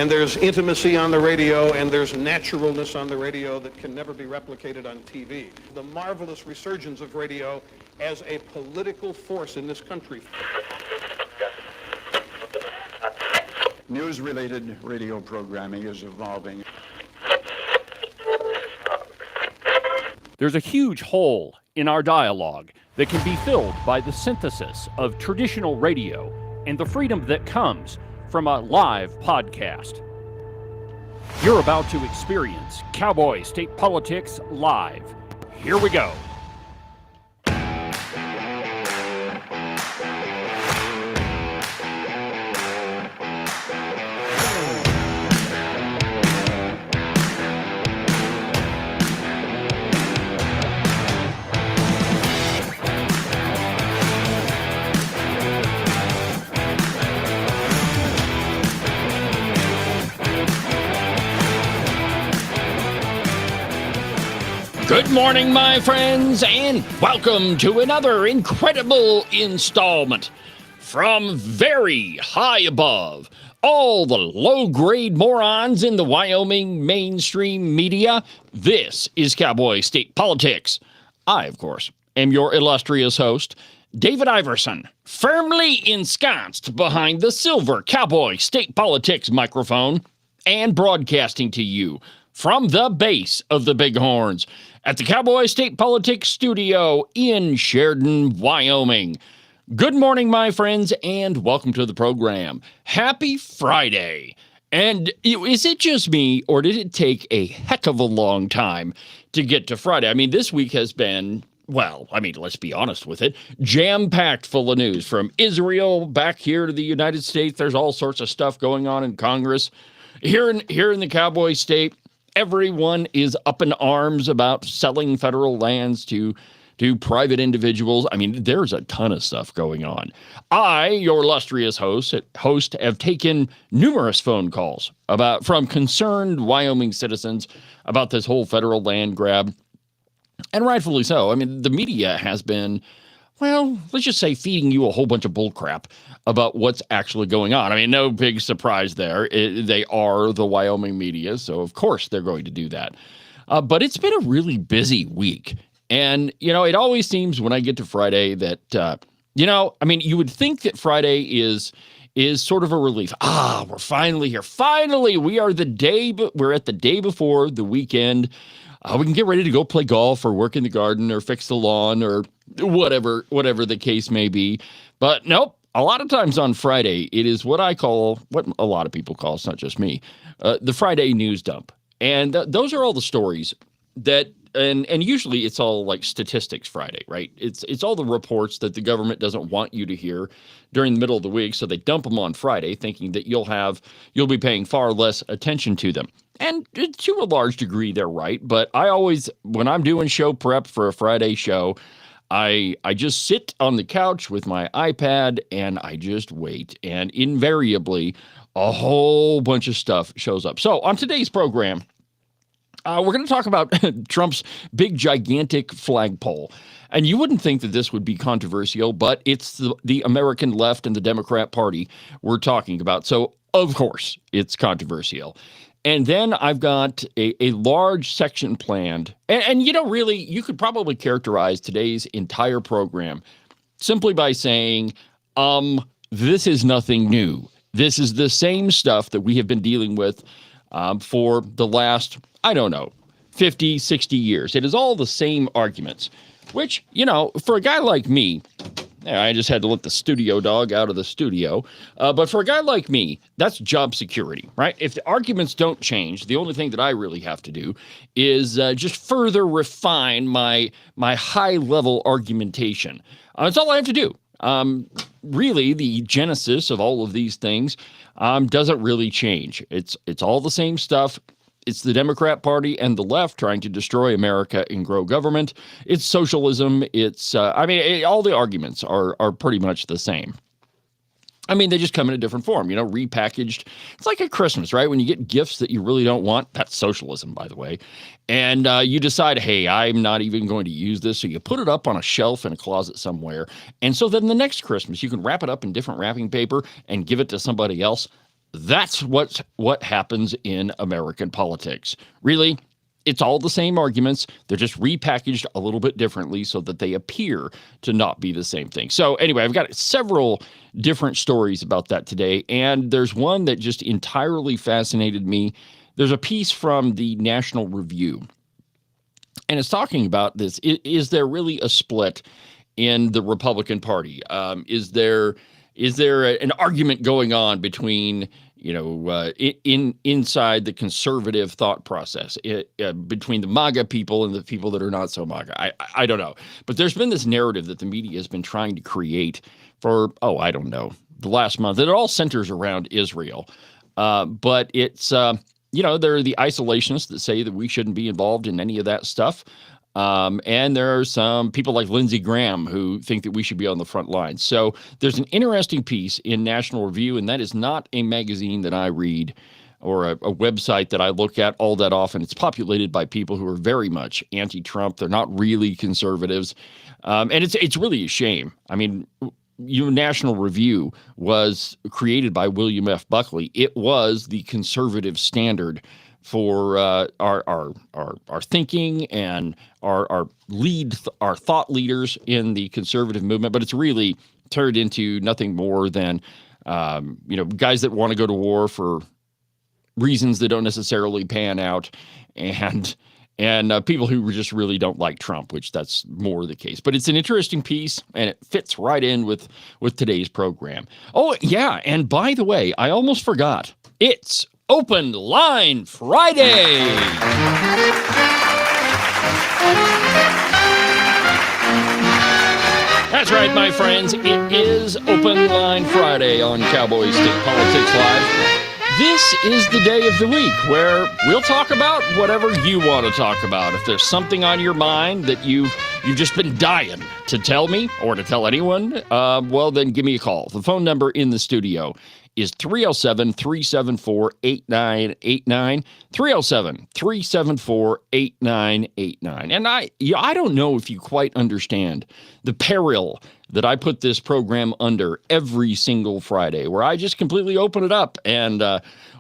And there's intimacy on the radio, and there's naturalness on the radio that can never be replicated on TV. The marvelous resurgence of radio as a political force in this country. News-related radio programming is evolving. There's a huge hole in our dialogue that can be filled by the synthesis of traditional radio and the freedom that comes from a live podcast. You're about to experience Cowboy State Politics live. Here we go. Good morning, my friends, and welcome to another incredible installment from very high above all the low-grade morons in the Wyoming mainstream media. This is Cowboy State Politics. I, of course, am your illustrious host, David Iverson, firmly ensconced behind the silver Cowboy State Politics microphone and broadcasting to you from the base of the Bighorns at the Cowboy State Politics studio in Sheridan, Wyoming. Good morning, my friends, and welcome to the program. Happy Friday. And is it just me, or did it take a heck of a long time to get to Friday? I mean, this week has been, well, I mean, let's be honest with it, jam-packed full of news. From Israel back here to the United States, there's all sorts of stuff going on in Congress. Here in the Cowboy State, everyone is up in arms about selling federal lands to private individuals. I mean, there's a ton of stuff going on. I, your illustrious host, have taken numerous phone calls from concerned Wyoming citizens about this whole federal land grab, and rightfully so. I mean, the media has been, well, let's just say feeding you a whole bunch of bullcrap about what's actually going on. I mean, no big surprise there. They are the Wyoming media, so of course they're going to do that. But it's been a really busy week. And, it always seems when I get to Friday that, you would think that Friday is sort of a relief. We're finally here. Finally, we're at the day before the weekend. We can get ready to go play golf or work in the garden or fix the lawn or whatever the case may be. But nope. A lot of times on Friday, it is what a lot of people call, it's not just me, the Friday news dump. And those are all the stories that, and usually it's all like statistics Friday, right? It's all the reports that the government doesn't want you to hear during the middle of the week, so they dump them on Friday, thinking that you'll be paying far less attention to them. And to a large degree, they're right. But I always, when I'm doing show prep for a Friday show, I just sit on the couch with my iPad and I just wait. And invariably, a whole bunch of stuff shows up. So on today's program, we're going to talk about Trump's big, gigantic flagpole. And you wouldn't think that this would be controversial, but it's the American left and the Democrat Party we're talking about. So, of course, it's controversial. And then I've got a large section planned. And really, you could probably characterize today's entire program simply by saying, this is nothing new. This is the same stuff that we have been dealing with for the last, 50, 60 years. It is all the same arguments, which, for a guy like me, I just had to let the studio dog out of the studio. But for a guy like me, that's job security, right? If the arguments don't change, the only thing that I really have to do is just further refine my high-level argumentation. That's all I have to do. Really, the genesis of all of these things doesn't really change. It's all the same stuff. It's the Democrat Party and the left trying to destroy America and grow government. It's socialism. It's, all the arguments are pretty much the same. I mean, they just come in a different form, repackaged. It's like at Christmas, right? When you get gifts that you really don't want, that's socialism, by the way. And you decide, hey, I'm not even going to use this. So you put it up on a shelf in a closet somewhere. And so then the next Christmas, you can wrap it up in different wrapping paper and give it to somebody else. That's what happens in American politics. Really, it's all the same arguments. They're just repackaged a little bit differently so that they appear to not be the same thing. So anyway, I've got several different stories about that today, and there's one that just entirely fascinated me. There's a piece from the National Review, and it's talking about this. Is there really a split in the Republican Party? Is there an argument going on between inside the conservative thought process between the MAGA people and the people that are not so MAGA? I don't know, but there's been this narrative that the media has been trying to create for I don't know, the last month. It all centers around Israel, but it's there are the isolationists that say that we shouldn't be involved in any of that stuff. And there are some people like Lindsey Graham who think that we should be on the front lines. So there's an interesting piece in National Review, and that is not a magazine that I read or a website that I look at all that often. It's populated by people who are very much anti-Trump. They're not really conservatives. And it's really a shame. I mean, National Review was created by William F. Buckley. It was the conservative standard for our thinking and our thought leaders in the conservative movement, but it's really turned into nothing more than guys that want to go to war for reasons that don't necessarily pan out, and people who just really don't like Trump, which that's more the case. But it's an interesting piece, and it fits right in with today's program. Oh yeah, and by the way, I almost forgot. It's Open Line Friday. That's right, my friends. It is Open Line Friday on Cowboy State Politics Live. This is the day of the week where we'll talk about whatever you want to talk about. If there's something on your mind that you've just been dying to tell me or to tell anyone, well, then give me a call. The phone number in the studio is 307-374-8989, 307-374-8989. And I don't know if you quite understand the peril that I put this program under every single Friday, where I just completely open it up, and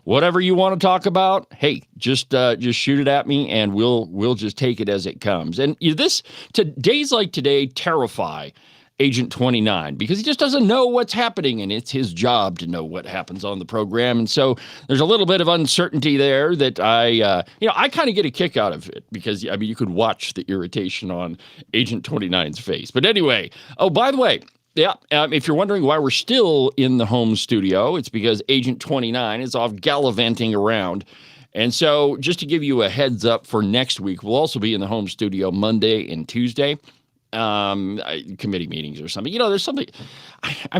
whatever you want to talk about, hey, just shoot it at me, and we'll just take it as it comes. And days like today terrify Agent 29, because he just doesn't know what's happening, and it's his job to know what happens on the program. And so there's a little bit of uncertainty there that I kind of get a kick out of it, because you could watch the irritation on Agent 29's face. But anyway, by the way, if you're wondering why we're still in the home studio, it's because Agent 29 is off gallivanting around. And so just to give you a heads up for next week, we'll also be in the home studio Monday and Tuesday. Committee meetings or something. There's something,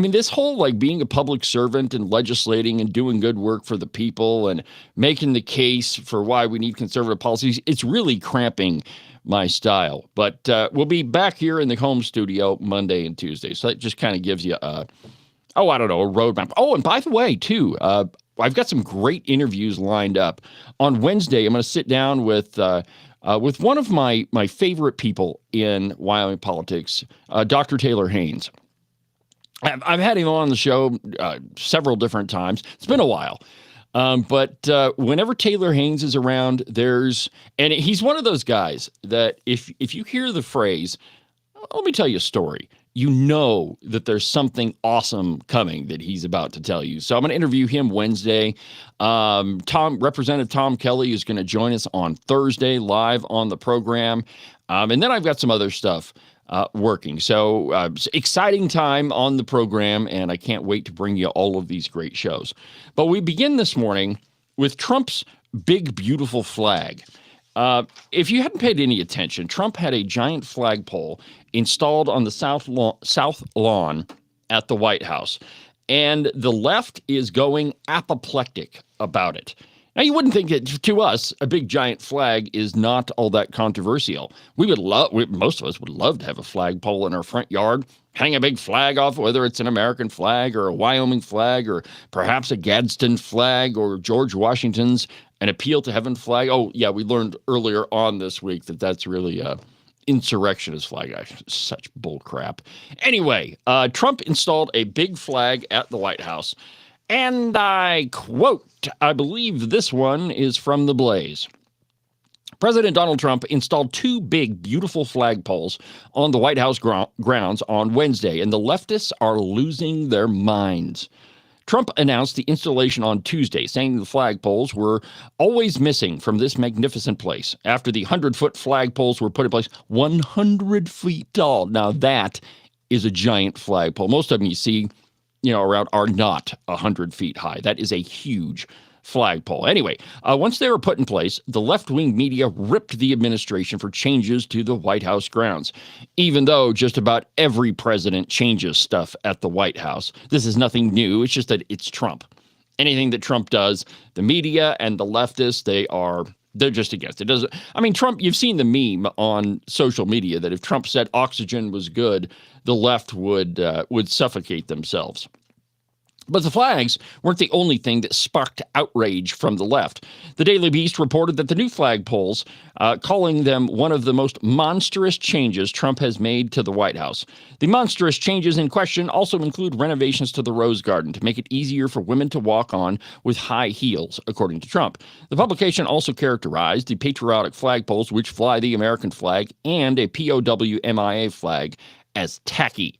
this whole being a public servant and legislating and doing good work for the people and making the case for why we need conservative policies, it's really cramping my style. But we'll be back here in the home studio Monday and Tuesday. So that just kind of gives you a roadmap. Oh, and by the way, too, I've got some great interviews lined up. On Wednesday, I'm going to sit down with one of my favorite people in Wyoming politics, Dr. Taylor Haynes. I've had him on the show several different times. It's been a while. But whenever Taylor Haynes is around, and he's one of those guys that if you hear the phrase, let me tell you a story, you know that there's something awesome coming that he's about to tell you. So I'm going to interview him Wednesday. Representative Tom Kelly is going to join us on Thursday live on the program. And then I've got some other stuff working. So exciting time on the program, and I can't wait to bring you all of these great shows. But we begin this morning with Trump's big, beautiful flag. If you hadn't paid any attention, Trump had a giant flagpole installed on the south lawn at the White House, and the left is going apoplectic about it. Now, you wouldn't think that to us, a big giant flag is not all that controversial. Most of us would love to have a flagpole in our front yard, hang a big flag off, whether it's an American flag or a Wyoming flag or perhaps a Gadsden flag or George Washington's an Appeal to Heaven flag. Oh, yeah, we learned earlier on this week that that's really a insurrectionist flag. Such bull crap. Anyway, Trump installed a big flag at the White House, And I quote, I believe this one is from The Blaze. President Donald Trump installed two big, beautiful flagpoles on the White House grounds on Wednesday, and the leftists are losing their minds. Trump announced the installation on Tuesday, saying the flagpoles were always missing from this magnificent place. After the 100-foot flagpoles were put in place, 100 feet tall. Now that is a giant flagpole. Most of them you see, around are not 100 feet high. That is a huge flagpole. Anyway, once they were put in place, the left-wing media ripped the administration for changes to the White House grounds, even though just about every president changes stuff at the White House. This is nothing new. It's just that it's Trump. Anything that Trump does, the media and the leftists, they're just against it. Trump, you've seen the meme on social media that if Trump said oxygen was good, the left would suffocate themselves. But the flags weren't the only thing that sparked outrage from the left. The Daily Beast reported that the new flagpoles, calling them one of the most monstrous changes Trump has made to the White House. The monstrous changes in question also include renovations to the Rose Garden to make it easier for women to walk on with high heels, according to Trump. The publication also characterized the patriotic flagpoles, which fly the American flag and a POW MIA flag, as tacky.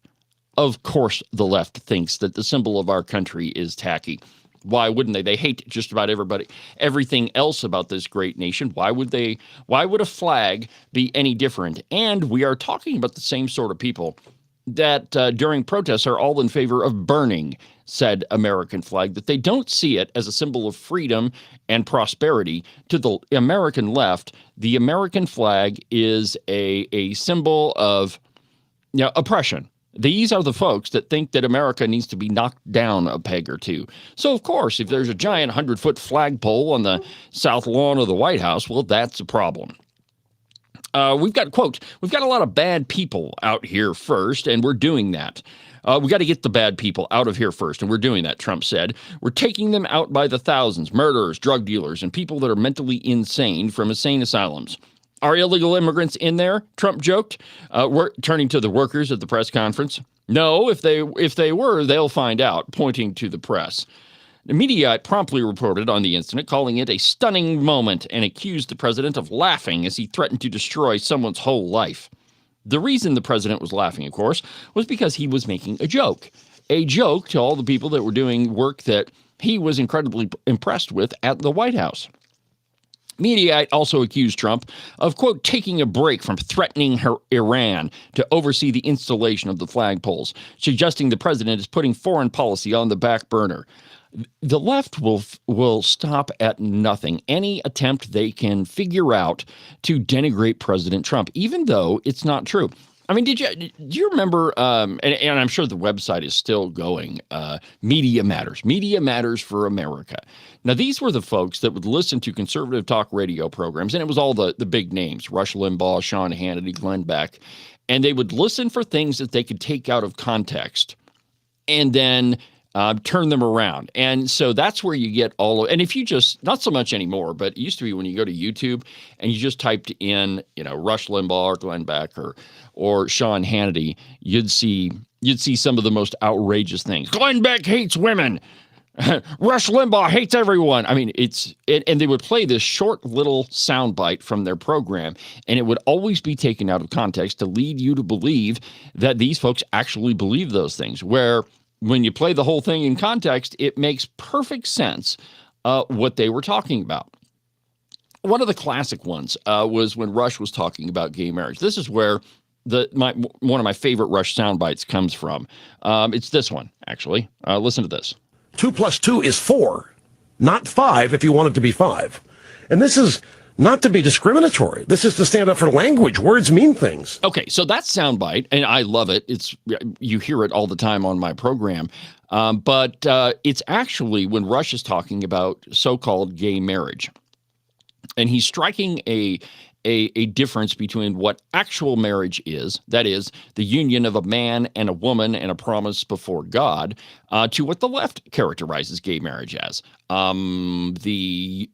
Of course, the left thinks that the symbol of our country is tacky. Why wouldn't they? They hate just about everything else about this great nation. Why would a flag be any different? And we are talking about the same sort of people that during protests are all in favor of burning said American flag, that they don't see it as a symbol of freedom and prosperity. To the American left, the American flag is a symbol of oppression. These are the folks that think that America needs to be knocked down a peg or two. So, of course, if there's a giant 100-foot flagpole on the south lawn of the White House, well, that's a problem. We've got a lot of bad people out here first, and we're doing that. We got to get the bad people out of here first, and we're doing that, Trump said. We're taking them out by the thousands, murderers, drug dealers, and people that are mentally insane from insane asylums. Are illegal immigrants in there? Trump joked, turning to the workers at the press conference. No, if they were, they'll find out, pointing to the press. The media promptly reported on the incident, calling it a stunning moment, and accused the president of laughing as he threatened to destroy someone's whole life. The reason the president was laughing, of course, was because he was making a joke to all the people that were doing work that he was incredibly impressed with at the White House. Mediaite also accused Trump of, quote, taking a break from threatening Iran to oversee the installation of the flagpoles, suggesting the president is putting foreign policy on the back burner. The left will stop at nothing. Any attempt they can figure out to denigrate President Trump, even though it's not true. Do you remember, and I'm sure the website is still going, Media Matters. Media Matters for America. Now, these were the folks that would listen to conservative talk radio programs, and it was all the big names, Rush Limbaugh, Sean Hannity, Glenn Beck, and they would listen for things that they could take out of context and then turn them around. And so that's where you get and if you just, not so much anymore, but it used to be when you go to YouTube and you just typed in, Rush Limbaugh or Glenn Beck or Sean Hannity, you'd see some of the most outrageous things. Glenn Beck hates women. Rush Limbaugh hates everyone. And they would play this short little soundbite from their program, and it would always be taken out of context to lead you to believe that these folks actually believe those things, where when you play the whole thing in context, it makes perfect sense what they were talking about. One of the classic ones was when Rush was talking about gay marriage. This is where one of my favorite Rush sound bites comes from. It's this one, actually. Listen to this. 2 + 2 is 4, not 5 if you want it to be 5. And this is not to be discriminatory. This is to stand up for language. Words mean things. Okay, so that's soundbite, and I love it. You hear it all the time on my program. But it's actually when Rush is talking about so-called gay marriage. And he's striking a difference between what actual marriage is, that is, the union of a man and a woman and a promise before God, to what the left characterizes gay marriage as. The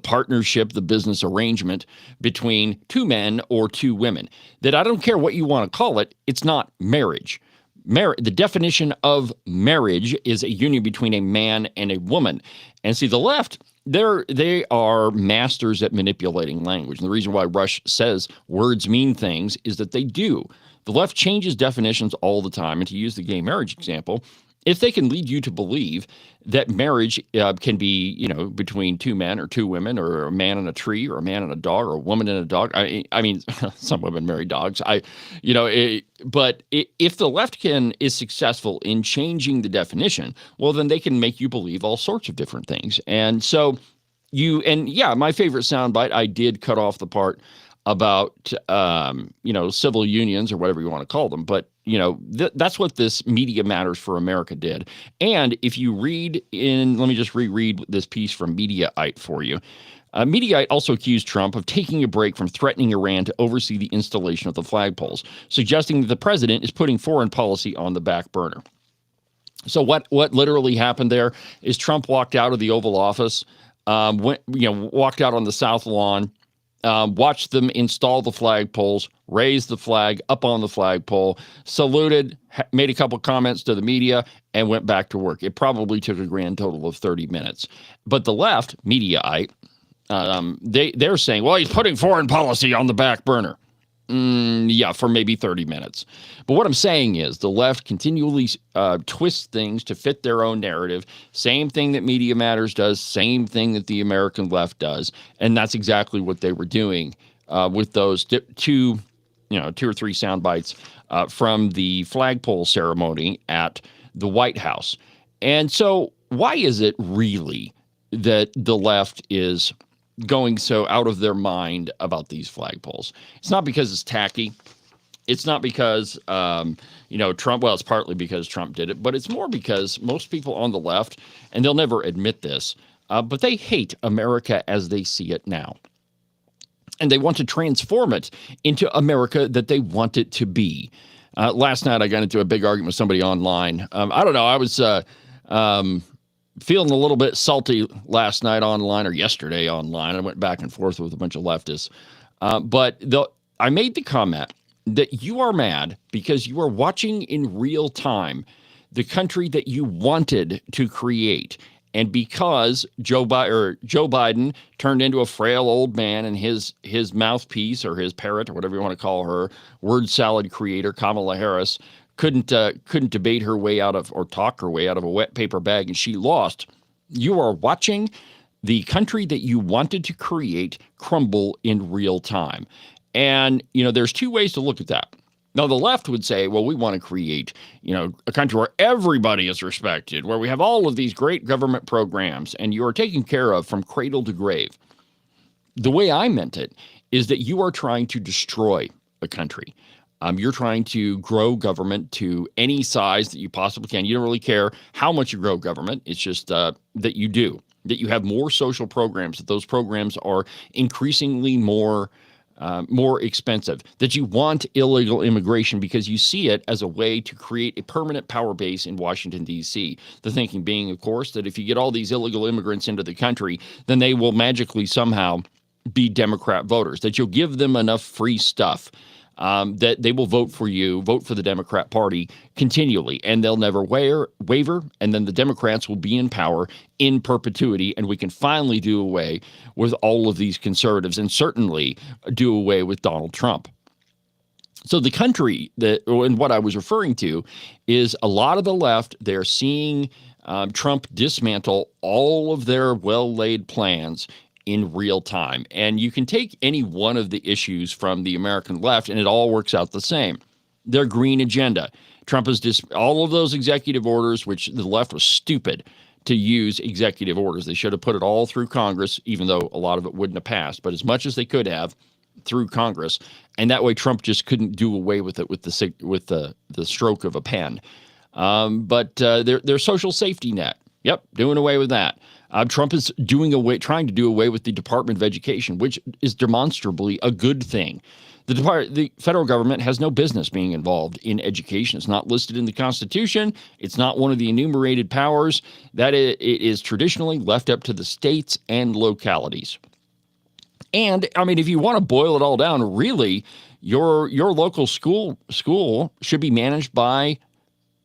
partnership, the business arrangement between two men or two women. That I don't care what you want to call it, it's not marriage. the definition of marriage is a union between a man and a woman. And see, the left, they are masters at manipulating language. And the reason why Rush says words mean things is that they do. The left changes definitions all the time. And to use the gay marriage example, if they can lead you to believe that marriage can be, between two men or two women, or a man and a tree, or a man and a dog, or a woman and a dog. I mean, some women marry dogs. But if the left is successful in changing the definition, well, then they can make you believe all sorts of different things. And so my favorite soundbite, I did cut off the part about, civil unions or whatever you want to call them. But, that's what this Media Matters for America did. And if you let me just reread this piece from Mediaite for you. Mediaite also accused Trump of taking a break from threatening Iran to oversee the installation of the flagpoles, suggesting that the president is putting foreign policy on the back burner. So what literally happened there is Trump walked out of the Oval Office, walked out on the South Lawn, watched them install the flagpoles, raise the flag up on the flagpole, saluted, made a couple comments to the media, and went back to work. It probably took a grand total of 30 minutes. But the left, Mediaite, they're saying, well, he's putting foreign policy on the back burner. For maybe 30 minutes. But what I'm saying is the left continually twists things to fit their own narrative. Same thing that Media Matters does, same thing that the American left does. And that's exactly what they were doing with those two or three sound bites from the flagpole ceremony at the White House. And so why is it really that the left is going so out of their mind about these flagpoles? It's not because it's tacky. It's not because, Trump, well, it's partly because Trump did it, but it's more because most people on the left, and they'll never admit this, but they hate America as they see it now. And they want to transform it into America that they want it to be. Last night, I got into a big argument with somebody online. I don't know. I was feeling a little bit salty last night online, or yesterday online. I went back and forth with a bunch of leftists. But I made the comment that you are mad because you are watching in real time the country that you wanted to create. And because Joe Biden turned into a frail old man, and his mouthpiece, or his parrot, or whatever you want to call her, word salad creator, Kamala Harris, couldn't debate her way out of, or talk her way out of, a wet paper bag, and she lost. You are watching the country that you wanted to create crumble in real time. And, there's two ways to look at that. Now, the left would say, well, we want to create, a country where everybody is respected, where we have all of these great government programs, and you are taken care of from cradle to grave. The way I meant it is that you are trying to destroy a country. You're trying to grow government to any size that you possibly can. You don't really care how much you grow government. It's just that you do, that you have more social programs, that those programs are increasingly more expensive, that you want illegal immigration because you see it as a way to create a permanent power base in Washington, D.C. The thinking being, of course, that if you get all these illegal immigrants into the country, then they will magically somehow be Democrat voters, that you'll give them enough free stuff that they will vote for the Democrat Party continually, and they'll never waver, and then the Democrats will be in power in perpetuity, and we can finally do away with all of these conservatives, and certainly do away with Donald Trump. So the country and what I was referring to is a lot of the left, they're seeing Trump dismantle all of their well-laid plans in real time. And you can take any one of the issues from the American left, and it all works out the same. Their green agenda. Trump has all of those executive orders, which the left was stupid to use executive orders. They should have put it all through Congress, even though a lot of it wouldn't have passed, but as much as they could have through Congress. And that way Trump just couldn't do away with it with the stroke of a pen. But their social safety net. Yep, doing away with that. Trump is trying to do away with the Department of Education, which is demonstrably a good thing. The federal government has no business being involved in education. It's not listed in the Constitution. It's not one of the enumerated powers. That it is traditionally left up to the states and localities. And I mean, if you want to boil it all down, really, your local school should be managed by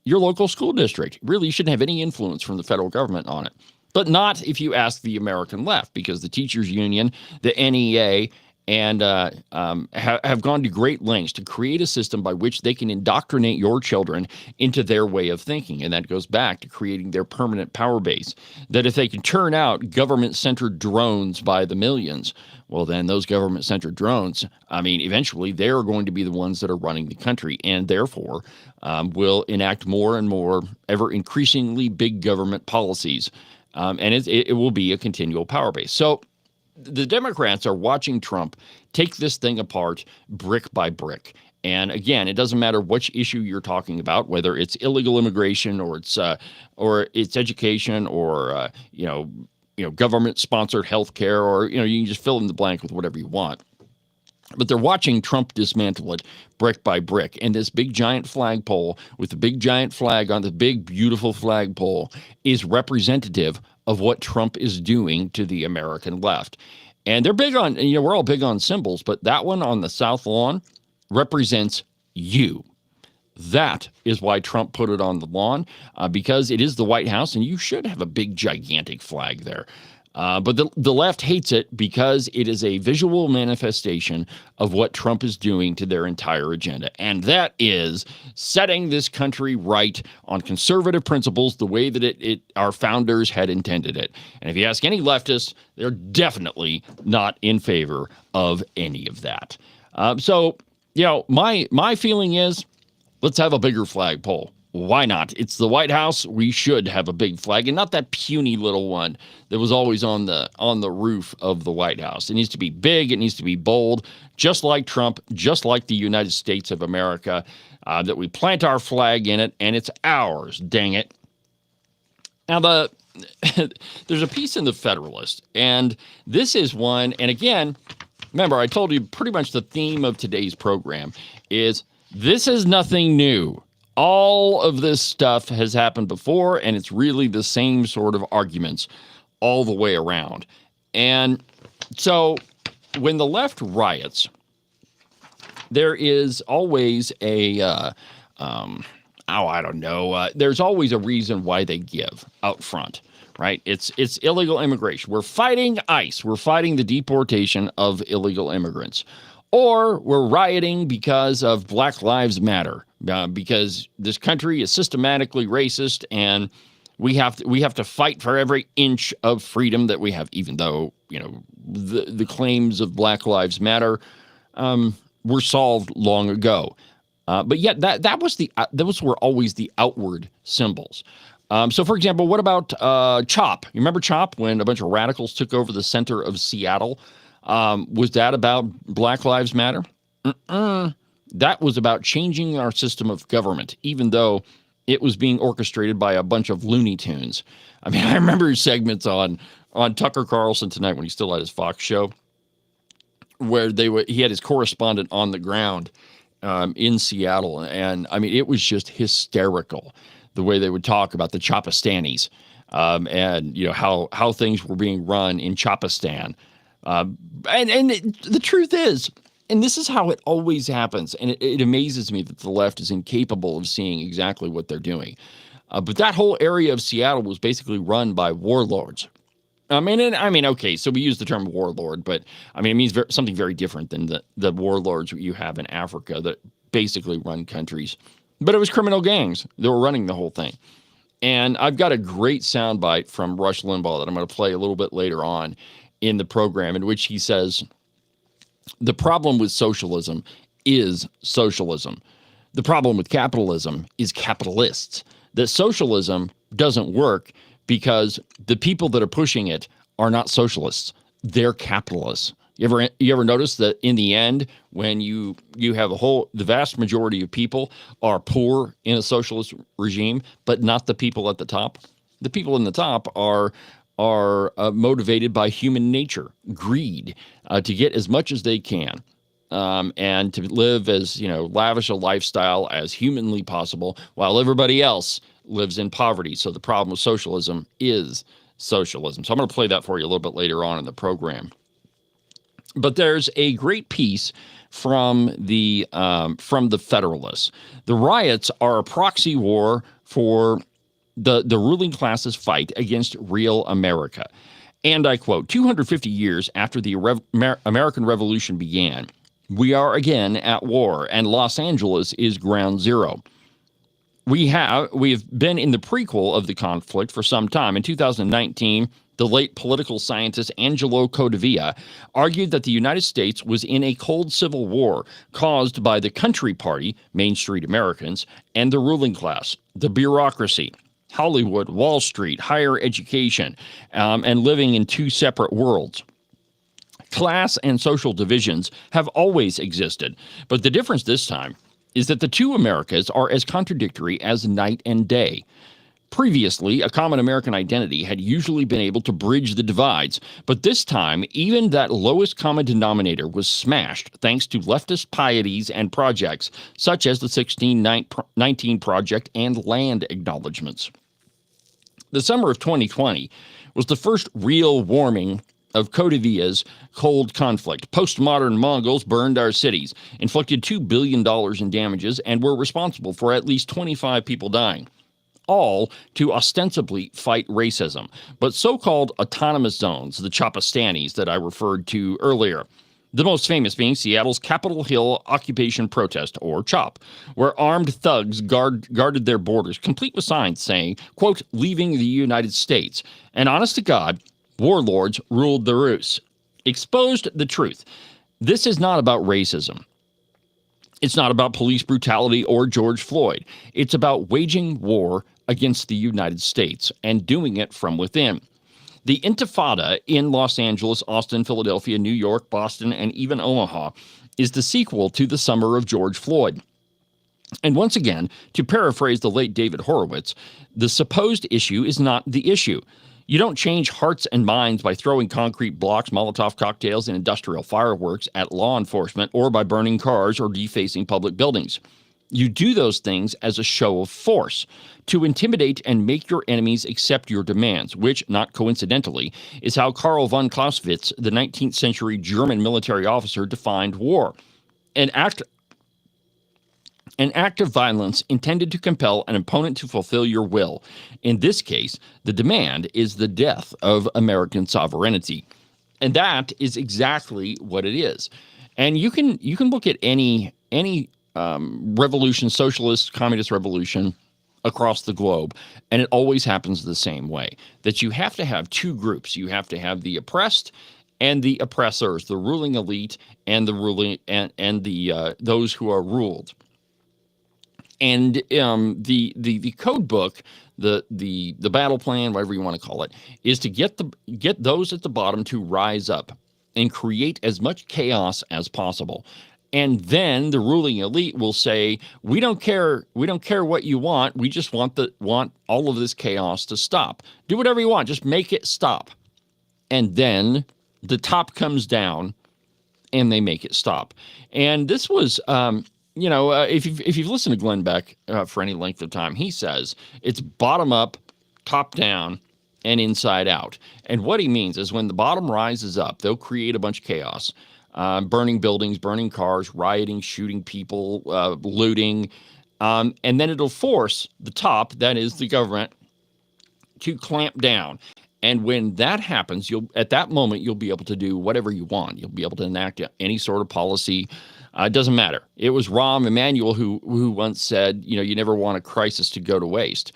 your local school district. Really, you shouldn't have any influence from the federal government on it. But not if you ask the American left, because the teachers union, the NEA, and have gone to great lengths to create a system by which they can indoctrinate your children into their way of thinking. And that goes back to creating their permanent power base, that if they can turn out government-centered drones by the millions, well, then those government-centered drones, I mean, eventually they're going to be the ones that are running the country, and therefore will enact more and more ever increasingly big government policies. And it will be a continual power base. So the Democrats are watching Trump take this thing apart brick by brick. And again, it doesn't matter which issue you're talking about, whether it's illegal immigration or it's education or government-sponsored health care, or you can just fill in the blank with whatever you want. But they're watching Trump dismantle it brick by brick. And this big giant flagpole with the big giant flag on the big beautiful flagpole is representative of what Trump is doing to the American left. And they're big on, we're all big on symbols, but that one on the South Lawn represents you. That is why Trump put it on the lawn, because it is the White House, and you should have a big, gigantic flag there. But the left hates it because it is a visual manifestation of what Trump is doing to their entire agenda. And that is setting this country right on conservative principles the way that our founders had intended it. And if you ask any leftists, they're definitely not in favor of any of that. So my feeling is, let's have a bigger flagpole. Why not? It's the White House. We should have a big flag, and not that puny little one that was always on the roof of the White House. It needs to be big. It needs to be bold, just like Trump, just like the United States of America, that we plant our flag in it, and it's ours, dang it. Now, there's a piece in the Federalist, and this is one, and again, remember, I told you pretty much the theme of today's program is this is nothing new. All of this stuff has happened before, and it's really the same sort of arguments all the way around. And so when the left riots, there is always there's always a reason why they give out front, right? It's illegal immigration. We're fighting ICE. We're fighting the deportation of illegal immigrants. Or we're rioting because of Black Lives Matter, because this country is systematically racist, and we have to fight for every inch of freedom that we have, even though the claims of Black Lives Matter were solved long ago. But yet those were always the outward symbols. So, for example, what about CHOP? You remember CHOP, when a bunch of radicals took over the center of Seattle? Was that about Black Lives Matter? That was about changing our system of government, even though it was being orchestrated by a bunch of Looney Tunes. I mean, I remember segments on Tucker Carlson tonight when he still had his Fox show, where he had his correspondent on the ground in Seattle. And I mean, it was just hysterical the way they would talk about the Chopistanis and how things were being run in Chopistan. And the truth is, and this is how it always happens, and it amazes me that the left is incapable of seeing exactly what they're doing. But that whole area of Seattle was basically run by warlords. Okay, so we use the term warlord, but I mean, it means something very different than the warlords you have in Africa that basically run countries. But it was criminal gangs that were running the whole thing. And I've got a great soundbite from Rush Limbaugh that I'm going to play a little bit later on in the program, in which he says, the problem with socialism is socialism. The problem with capitalism is capitalists. That socialism doesn't work because the people that are pushing it are not socialists. They're capitalists. You ever notice that in the end, when you have the vast majority of people are poor in a socialist regime, but not the people at the top? The people in the top are motivated by human nature, greed, to get as much as they can, and to live as lavish a lifestyle as humanly possible, while everybody else lives in poverty. So the problem with socialism is socialism. So I'm going to play that for you a little bit later on in the program. But there's a great piece from the Federalists. The riots are a proxy war for the ruling class's fight against real America. And I quote, 250 years after the American Revolution began, we are again at war, and Los Angeles is ground zero. We have been in the prequel of the conflict for some time. In 2019, the late political scientist Angelo Codevilla argued that the United States was in a cold civil war caused by the Country Party, Main Street Americans, and the ruling class, the bureaucracy, Hollywood, Wall Street, higher education, and living in two separate worlds. Class and social divisions have always existed, but the difference this time is that the two Americas are as contradictory as night and day. Previously, a common American identity had usually been able to bridge the divides, but this time, even that lowest common denominator was smashed thanks to leftist pieties and projects such as the 1619 Project and land acknowledgments. The summer of 2020 was the first real warming of Codevilla's cold conflict. Postmodern Mongols burned our cities, inflicted $2 billion in damages, and were responsible for at least 25 people dying, all to ostensibly fight racism. But so-called autonomous zones, the Chapastanis that I referred to earlier, the most famous being Seattle's Capitol Hill Occupation Protest, or CHOP, where armed thugs guarded their borders, complete with signs saying, quote, leaving the United States. And honest to God, warlords ruled the roost. Exposed the truth. This is not about racism. It's not about police brutality or George Floyd. It's about waging war against the United States and doing it from within. The Intifada in Los Angeles, Austin, Philadelphia, New York, Boston, and even Omaha is the sequel to the summer of George Floyd. And once again, to paraphrase the late David Horowitz, the supposed issue is not the issue. You don't change hearts and minds by throwing concrete blocks, Molotov cocktails, and industrial fireworks at law enforcement or by burning cars or defacing public buildings. You do those things as a show of force, to intimidate and make your enemies accept your demands, which, not coincidentally, is how Karl von Clausewitz, the 19th century German military officer, defined war. An act of violence intended to compel an opponent to fulfill your will. In this case, the demand is the death of American sovereignty. And that is exactly what it is. And you can look at any revolution, socialist, communist revolution across the globe, and it always happens the same way, that you have to have two groups. You have to have the oppressed and the oppressors, the ruling elite and the ruling and the those who are ruled. And the code book, the battle plan, whatever you want to call it, is to get those at the bottom to rise up and create as much chaos as possible. And then the ruling elite will say, we don't care what you want. We just want all of this chaos to stop. Do whatever you want. Just make it stop. And then the top comes down and they make it stop. And this was, if you've listened to Glenn Beck for any length of time, he says it's bottom up, top down, and inside out. And what he means is when the bottom rises up, they'll create a bunch of chaos. Burning buildings, burning cars, rioting, shooting people, looting. And then it'll force the top, that is the government, to clamp down. And when that happens, at that moment, you'll be able to do whatever you want. You'll be able to enact any sort of policy. It doesn't matter. It was Rahm Emanuel who once said, you never want a crisis to go to waste.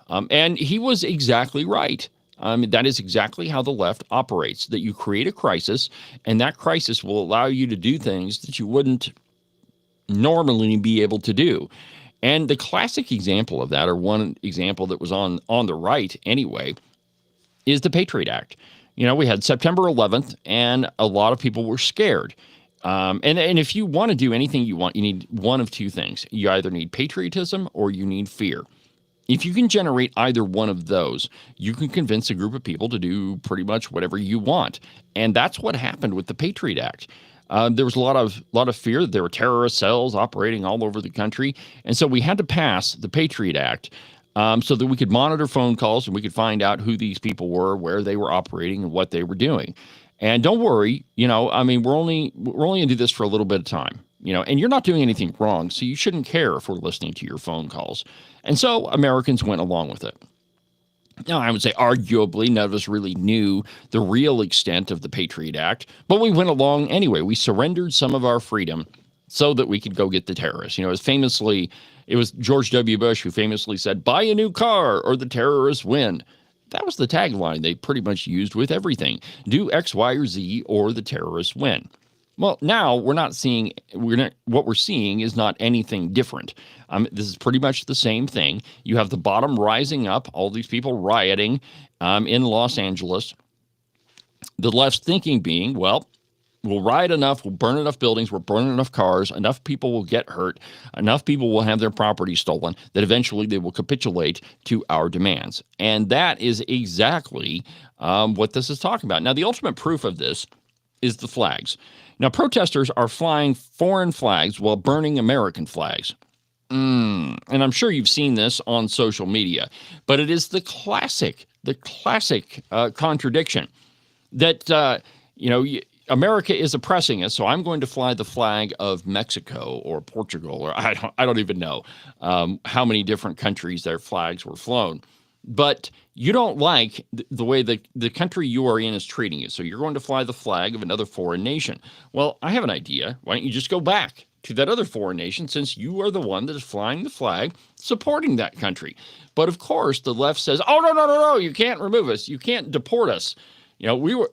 And he was exactly right. That is exactly how the left operates, that you create a crisis, and that crisis will allow you to do things that you wouldn't normally be able to do. And the classic example of that, or one example that was on the right anyway, is the Patriot Act. We had September 11th, and a lot of people were scared. And if you want to do anything you want, you need one of two things. You either need patriotism or you need fear. If you can generate either one of those, you can convince a group of people to do pretty much whatever you want. And that's what happened with the Patriot Act. There was a lot of fear that there were terrorist cells operating all over the country. And so we had to pass the Patriot Act so that we could monitor phone calls and we could find out who these people were, where they were operating, and what they were doing. And don't worry, we're only going to do this for a little bit of time. and you're not doing anything wrong, so you shouldn't care if we're listening to your phone calls. And so Americans went along with it. Now, I would say arguably none of us really knew the real extent of the Patriot Act, but we went along anyway. We surrendered some of our freedom so that we could go get the terrorists. It was George W. Bush who famously said, buy a new car or the terrorists win. That was the tagline they pretty much used with everything. Do X, Y, or Z or the terrorists win. Well, now what we're seeing is not anything different. This is pretty much the same thing. You have the bottom rising up, all these people rioting in Los Angeles. The left's thinking being, well, we'll riot enough, we'll burn enough buildings, we'll burn enough cars, enough people will get hurt, enough people will have their property stolen, that eventually they will capitulate to our demands. And that is exactly what this is talking about. Now, the ultimate proof of this is the flags. Now, protesters are flying foreign flags while burning American flags. And I'm sure you've seen this on social media, but it is the classic contradiction that, America is oppressing us, so I'm going to fly the flag of Mexico or Portugal, or I don't even know how many different countries their flags were flown. But you don't like the way the country you are in is treating you, so you're going to fly the flag of another foreign nation. Well, I have an idea. Why don't you just go back to that other foreign nation, since you are the one that is flying the flag supporting that country? But of course, the left says, oh, no, you can't remove us. You can't deport us. We were,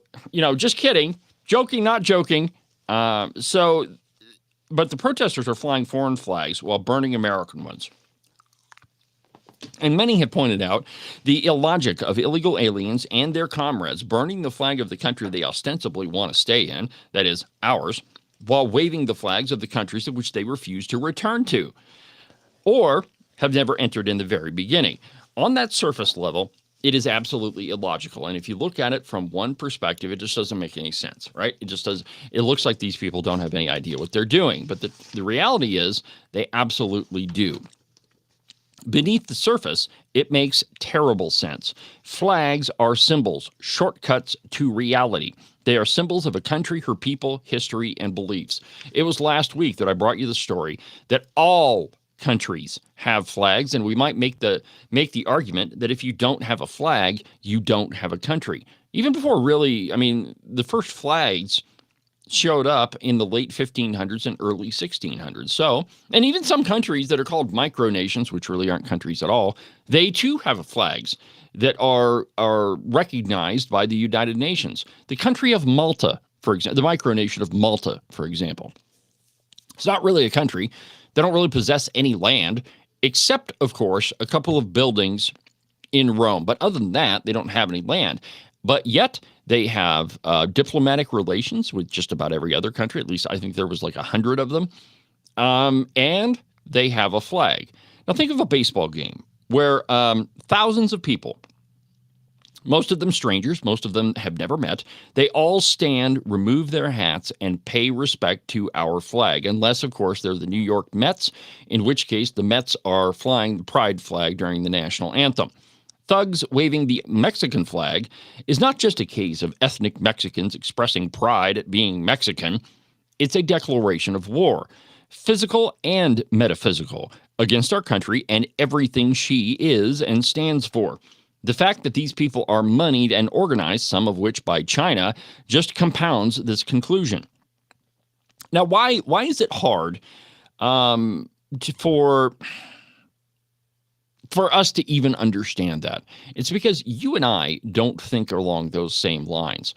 just kidding. Joking, not joking. But the protesters are flying foreign flags while burning American ones. And many have pointed out the illogic of illegal aliens and their comrades burning the flag of the country they ostensibly want to stay in, that is, ours, while waving the flags of the countries of which they refuse to return to, or have never entered in the very beginning. On that surface level, it is absolutely illogical. And if you look at it from one perspective, it just doesn't make any sense, right? It looks like these people don't have any idea what they're doing. But the reality is they absolutely do. Beneath the surface, it makes terrible sense. Flags are symbols, shortcuts to reality. They are symbols of a country, her people, history, and beliefs. It was last week that I brought you the story that all countries have flags, and we might make the argument that if you don't have a flag, you don't have a country. Even before the first flags showed up in the late 1500s and early 1600s. So, and even some countries that are called micronations, which really aren't countries at all, they too have flags that are recognized by the United Nations. The country of Malta, for example, the micronation of Malta, for example, it's not really a country. They don't really possess any land, except, of course, a couple of buildings in Rome. But other than that, they don't have any land. But yet they have diplomatic relations with just about every other country. At least I think there was like 100 of them. And they have a flag. Now think of a baseball game where thousands of people, most of them strangers, most of them have never met, they all stand, remove their hats, and pay respect to our flag. Unless, of course, they're the New York Mets, in which case the Mets are flying the pride flag during the national anthem. Thugs waving the Mexican flag is not just a case of ethnic Mexicans expressing pride at being Mexican. It's a declaration of war, physical and metaphysical, against our country and everything she is and stands for. The fact that these people are moneyed and organized, some of which by China, just compounds this conclusion. Now, why is it hard for us to even understand that? It's because you and I don't think along those same lines.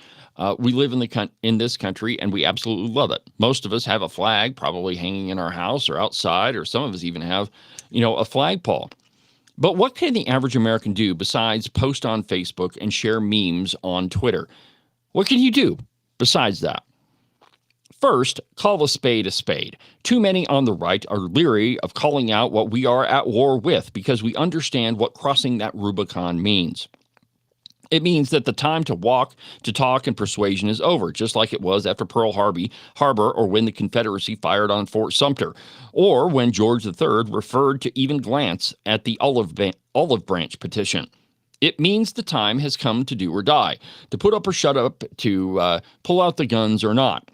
We live in this country, and we absolutely love it. Most of us have a flag probably hanging in our house or outside, or some of us even have, a flagpole. But what can the average American do besides post on Facebook and share memes on Twitter? What can you do besides that? First, call a spade a spade. Too many on the right are leery of calling out what we are at war with because we understand what crossing that Rubicon means. It means that the time to walk, to talk, and persuasion is over, just like it was after Pearl Harbor or when the Confederacy fired on Fort Sumter, or when George III referred to even glance at the Olive Branch petition. It means the time has come to do or die, to put up or shut up, to pull out the guns or not.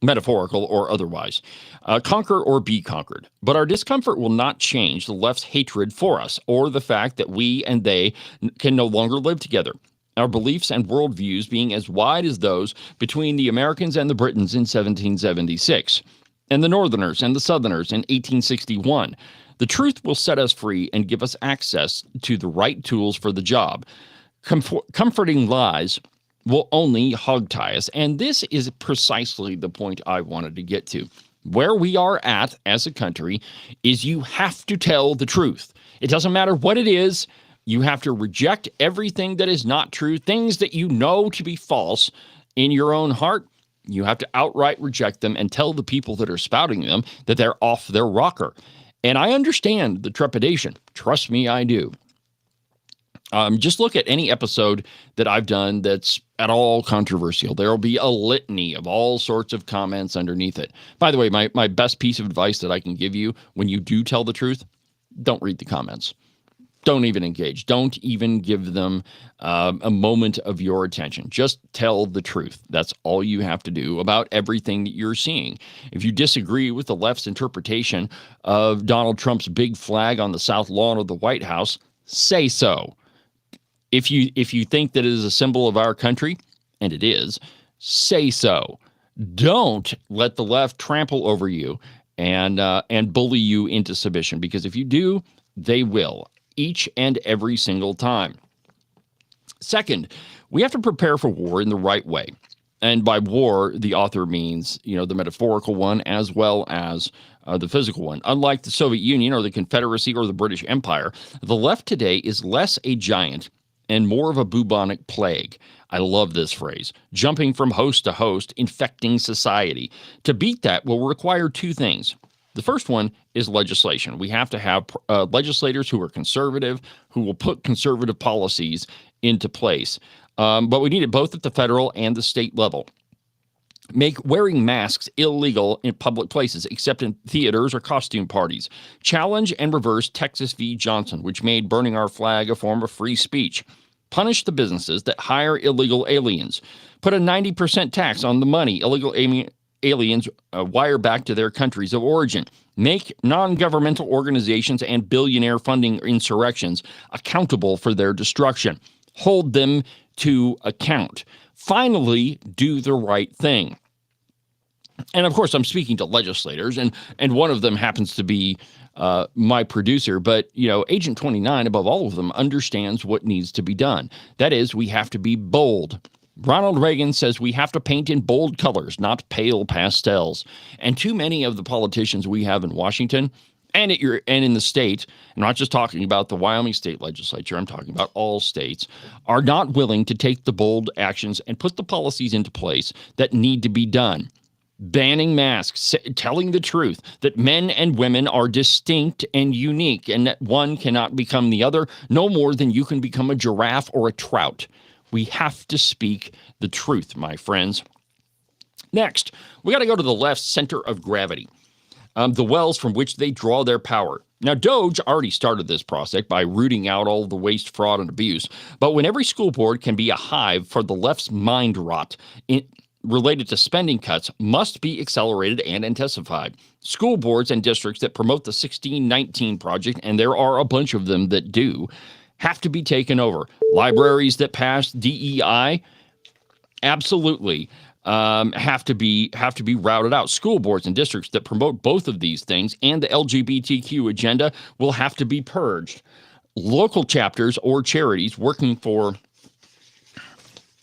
metaphorical or otherwise. Conquer or be conquered. But our discomfort will not change the left's hatred for us or the fact that we and they can no longer live together. Our beliefs and worldviews being as wide as those between the Americans and the Britons in 1776, and the Northerners and the Southerners in 1861. The truth will set us free and give us access to the right tools for the job. Comforting lies will only hogtie us, and this is precisely the point I wanted to get to. Where we are at as a country is you have to tell the truth. It doesn't matter what it is. You have to reject everything that is not true, things that you know to be false in your own heart. You have to outright reject them and tell the people that are spouting them that they're off their rocker. And I understand the trepidation. Trust me, I do. Just look at any episode that I've done that's at all controversial. There will be a litany of all sorts of comments underneath it. By the way, my best piece of advice that I can give you when you do tell the truth, don't read the comments. Don't even engage. Don't even give them a moment of your attention. Just tell the truth. That's all you have to do about everything that you're seeing. If you disagree with the left's interpretation of Donald Trump's big flag on the south lawn of the White House, say so. If you think that it is a symbol of our country, and it is, say so. Don't let the left trample over you and bully you into submission, because if you do, they will, each and every single time. Second, we have to prepare for war in the right way. And by war, the author means, the metaphorical one as well as the physical one. Unlike the Soviet Union or the Confederacy or the British Empire, the left today is less a giant and more of a bubonic plague. I love this phrase. Jumping from host to host, infecting society. To beat that will require two things. The first one is legislation. We have to have legislators who are conservative, who will put conservative policies into place. But we need it both at the federal and the state level. Make wearing masks illegal in public places, except in theaters or costume parties. Challenge and reverse Texas v. Johnson, which made burning our flag a form of free speech. Punish the businesses that hire illegal aliens. Put a 90% tax on the money illegal aliens wire back to their countries of origin. Make non-governmental organizations and billionaire funding insurrections accountable for their destruction. Hold them to account. Finally, do the right thing. And of course, I'm speaking to legislators, and one of them happens to be my producer. But, Agent 29, above all of them, understands what needs to be done. That is, we have to be bold. Ronald Reagan says we have to paint in bold colors, not pale pastels. And too many of the politicians we have in Washington and in the state, I'm not just talking about the Wyoming state legislature, I'm talking about all states, are not willing to take the bold actions and put the policies into place that need to be done. Banning masks, telling the truth that men and women are distinct and unique and that one cannot become the other no more than you can become a giraffe or a trout. We have to speak the truth, my friends. Next, we got to go to the left's center of gravity. The wells from which they draw their power. Now, Doge already started this process by rooting out all the waste, fraud, and abuse. But when every school board can be a hive for the left's mind rot related to spending cuts must be accelerated and intensified. School boards and districts that promote the 1619 project, and there are a bunch of them that do, have to be taken over. Libraries that pass DEI absolutely have to be routed out. School boards and districts that promote both of these things and the LGBTQ agenda will have to be purged. Local chapters or charities working for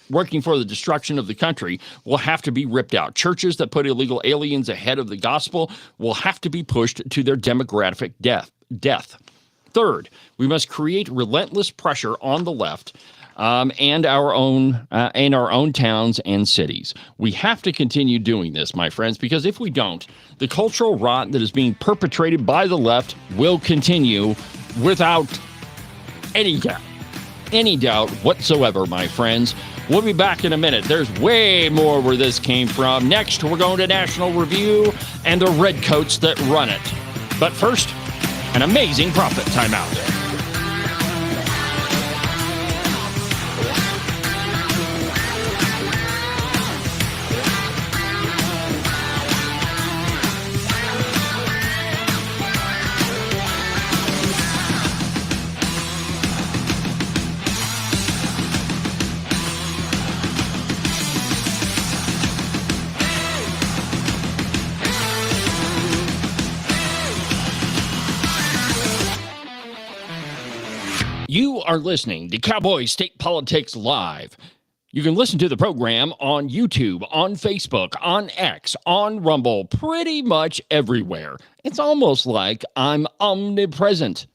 the destruction of the country will have to be ripped out. Churches that put illegal aliens ahead of the gospel will have to be pushed to their demographic death. Third, we must create relentless pressure on the left and our own towns and cities. We have to continue doing this, my friends, because if we don't, the cultural rot that is being perpetrated by the left will continue without any doubt whatsoever, my friends. We'll be back in a minute. There's way more where this came from. Next, we're going to National Review and the redcoats that run it. But first, an amazing profit timeout. You are listening to Cowboy State Politics Live. You can listen to the program on YouTube, on Facebook, on X, on Rumble, pretty much everywhere. It's almost like I'm omnipresent.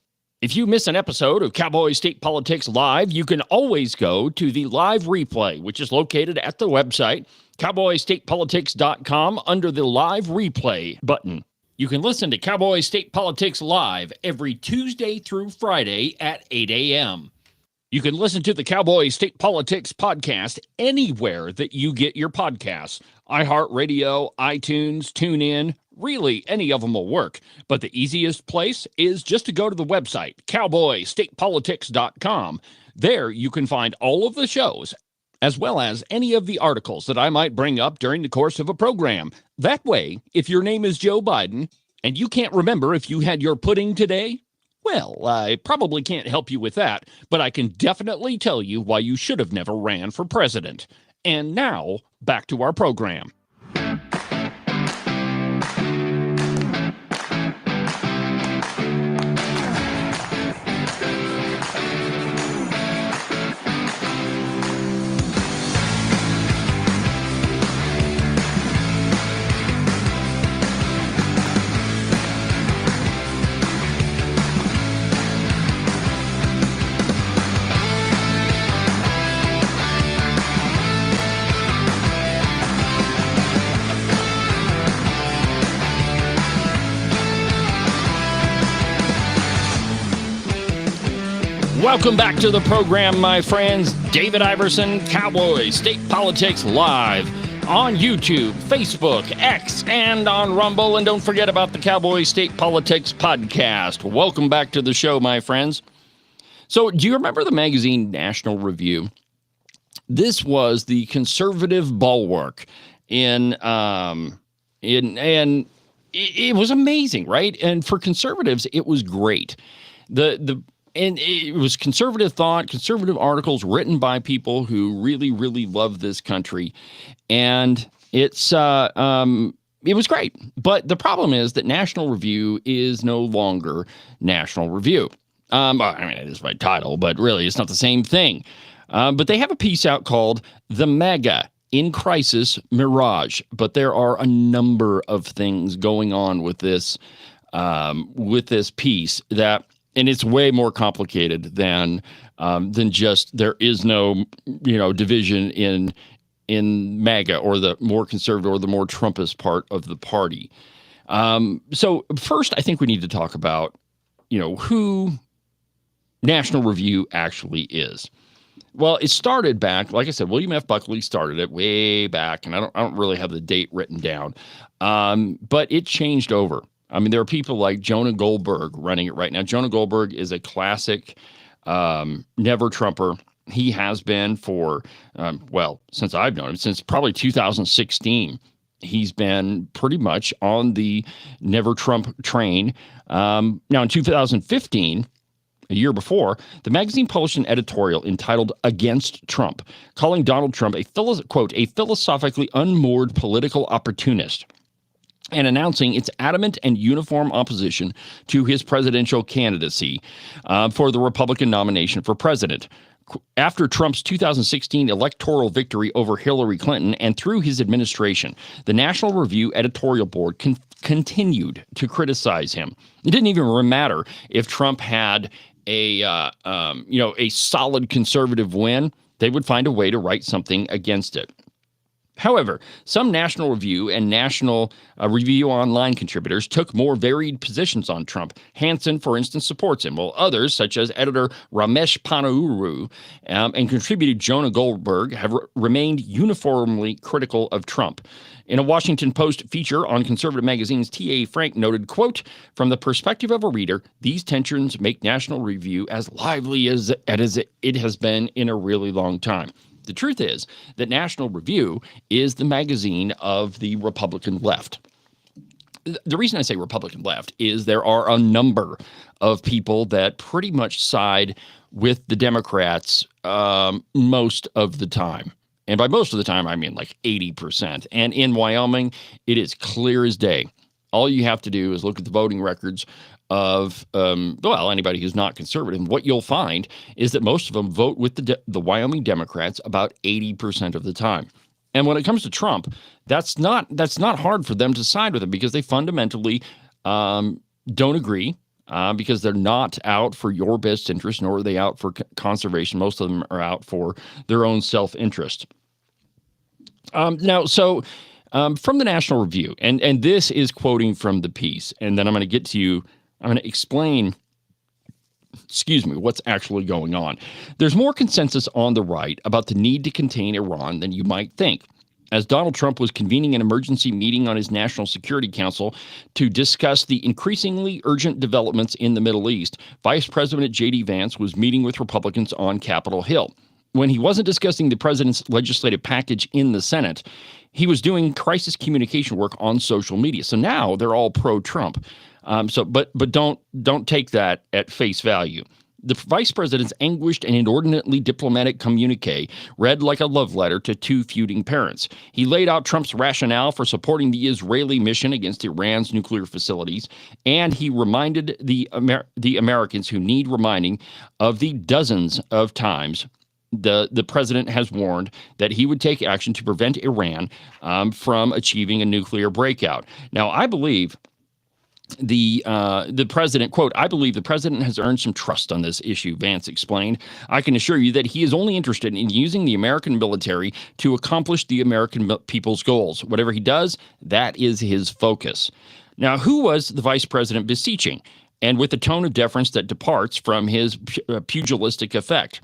If you miss an episode of Cowboy State Politics Live, you can always go to the live replay, which is located at the website, cowboystatepolitics.com, under the live replay button. You can listen to Cowboy State Politics Live every Tuesday through Friday at 8 a.m. You can listen to the Cowboy State Politics podcast anywhere that you get your podcasts. iHeartRadio, iTunes, TuneIn, really any of them will work. But the easiest place is just to go to the website, cowboystatepolitics.com. There you can find all of the shows, as well as any of the articles that I might bring up during the course of a program. That way, if your name is Joe Biden and you can't remember if you had your pudding today, well, I probably can't help you with that, but I can definitely tell you why you should have never ran for president. And now, back to our program. Welcome back to the program, my friends. David Iverson, Cowboy State Politics Live on YouTube, Facebook, X, and on Rumble. And don't forget about the Cowboy State Politics podcast. Welcome back to the show, my friends. So, do you remember the magazine National Review? This was the conservative bulwark and it was amazing, right? And for conservatives, it was great. And it was conservative thought, conservative articles written by people who really, really love this country. And it was great. But the problem is that National Review is no longer National Review. I mean, it is by title, but really it's not the same thing. But they have a piece out called The MAGA in Crisis Mirage. But there are a number of things going on with this piece that... And it's way more complicated than just there is no, division in MAGA or the more conservative or the more Trumpist part of the party. So first, I think we need to talk about, who National Review actually is. Well, it started back, like I said, William F. Buckley started it way back, and I don't really have the date written down, but it changed over. I mean, there are people like Jonah Goldberg running it right now. Jonah Goldberg is a classic never-Trumper. He has been for, since I've known him, since probably 2016. He's been pretty much on the never-Trump train. Now, in 2015, a year before, the magazine published an editorial entitled Against Trump, calling Donald Trump a philosophically unmoored political opportunist, and announcing its adamant and uniform opposition to his presidential candidacy for the Republican nomination for president. After Trump's 2016 electoral victory over Hillary Clinton and through his administration, the National Review editorial board continued to criticize him. It didn't even matter if Trump had a solid conservative win. They would find a way to write something against it. However, some National Review and National Review Online contributors took more varied positions on Trump. Hansen, for instance, supports him, while others, such as editor Ramesh Ponnuru and contributor Jonah Goldberg, have remained uniformly critical of Trump. In a Washington Post feature on conservative magazines, T.A. Frank noted, quote, "From the perspective of a reader, these tensions make National Review as lively as it has been in a really long time." The truth is that National Review is the magazine of the Republican left. The reason I say Republican left is there are a number of people that pretty much side with the Democrats most of the time. And by most of the time, I mean like 80%. And in Wyoming, it is clear as day. All you have to do is look at the voting records of, anybody who's not conservative. And what you'll find is that most of them vote with the Wyoming Democrats about 80% of the time. And when it comes to Trump, that's not hard for them to side with him because they fundamentally don't agree. Because they're not out for your best interest, nor are they out for conservation. Most of them are out for their own self-interest. From the National Review, and this is quoting from the piece, and then I'm going to explain, what's actually going on. There's more consensus on the right about the need to contain Iran than you might think. As Donald Trump was convening an emergency meeting on his National Security Council to discuss the increasingly urgent developments in the Middle East, Vice President J.D. Vance was meeting with Republicans on Capitol Hill. When he wasn't discussing the president's legislative package in the Senate, he was doing crisis communication work on social media. So now they're all pro-Trump. But don't take that at face value. The vice president's anguished and inordinately diplomatic communique read like a love letter to two feuding parents. He laid out Trump's rationale for supporting the Israeli mission against Iran's nuclear facilities, and he reminded the Americans who need reminding of the dozens of times the president has warned that he would take action to prevent Iran from achieving a nuclear breakout. Now, I believe the president, quote, "I believe the president has earned some trust on this issue," Vance explained. "I can assure you that he is only interested in using the American military to accomplish the American people's goals. Whatever he does, that is his focus." Now, who was the vice president beseeching? And with a tone of deference that departs from his pugilistic effect.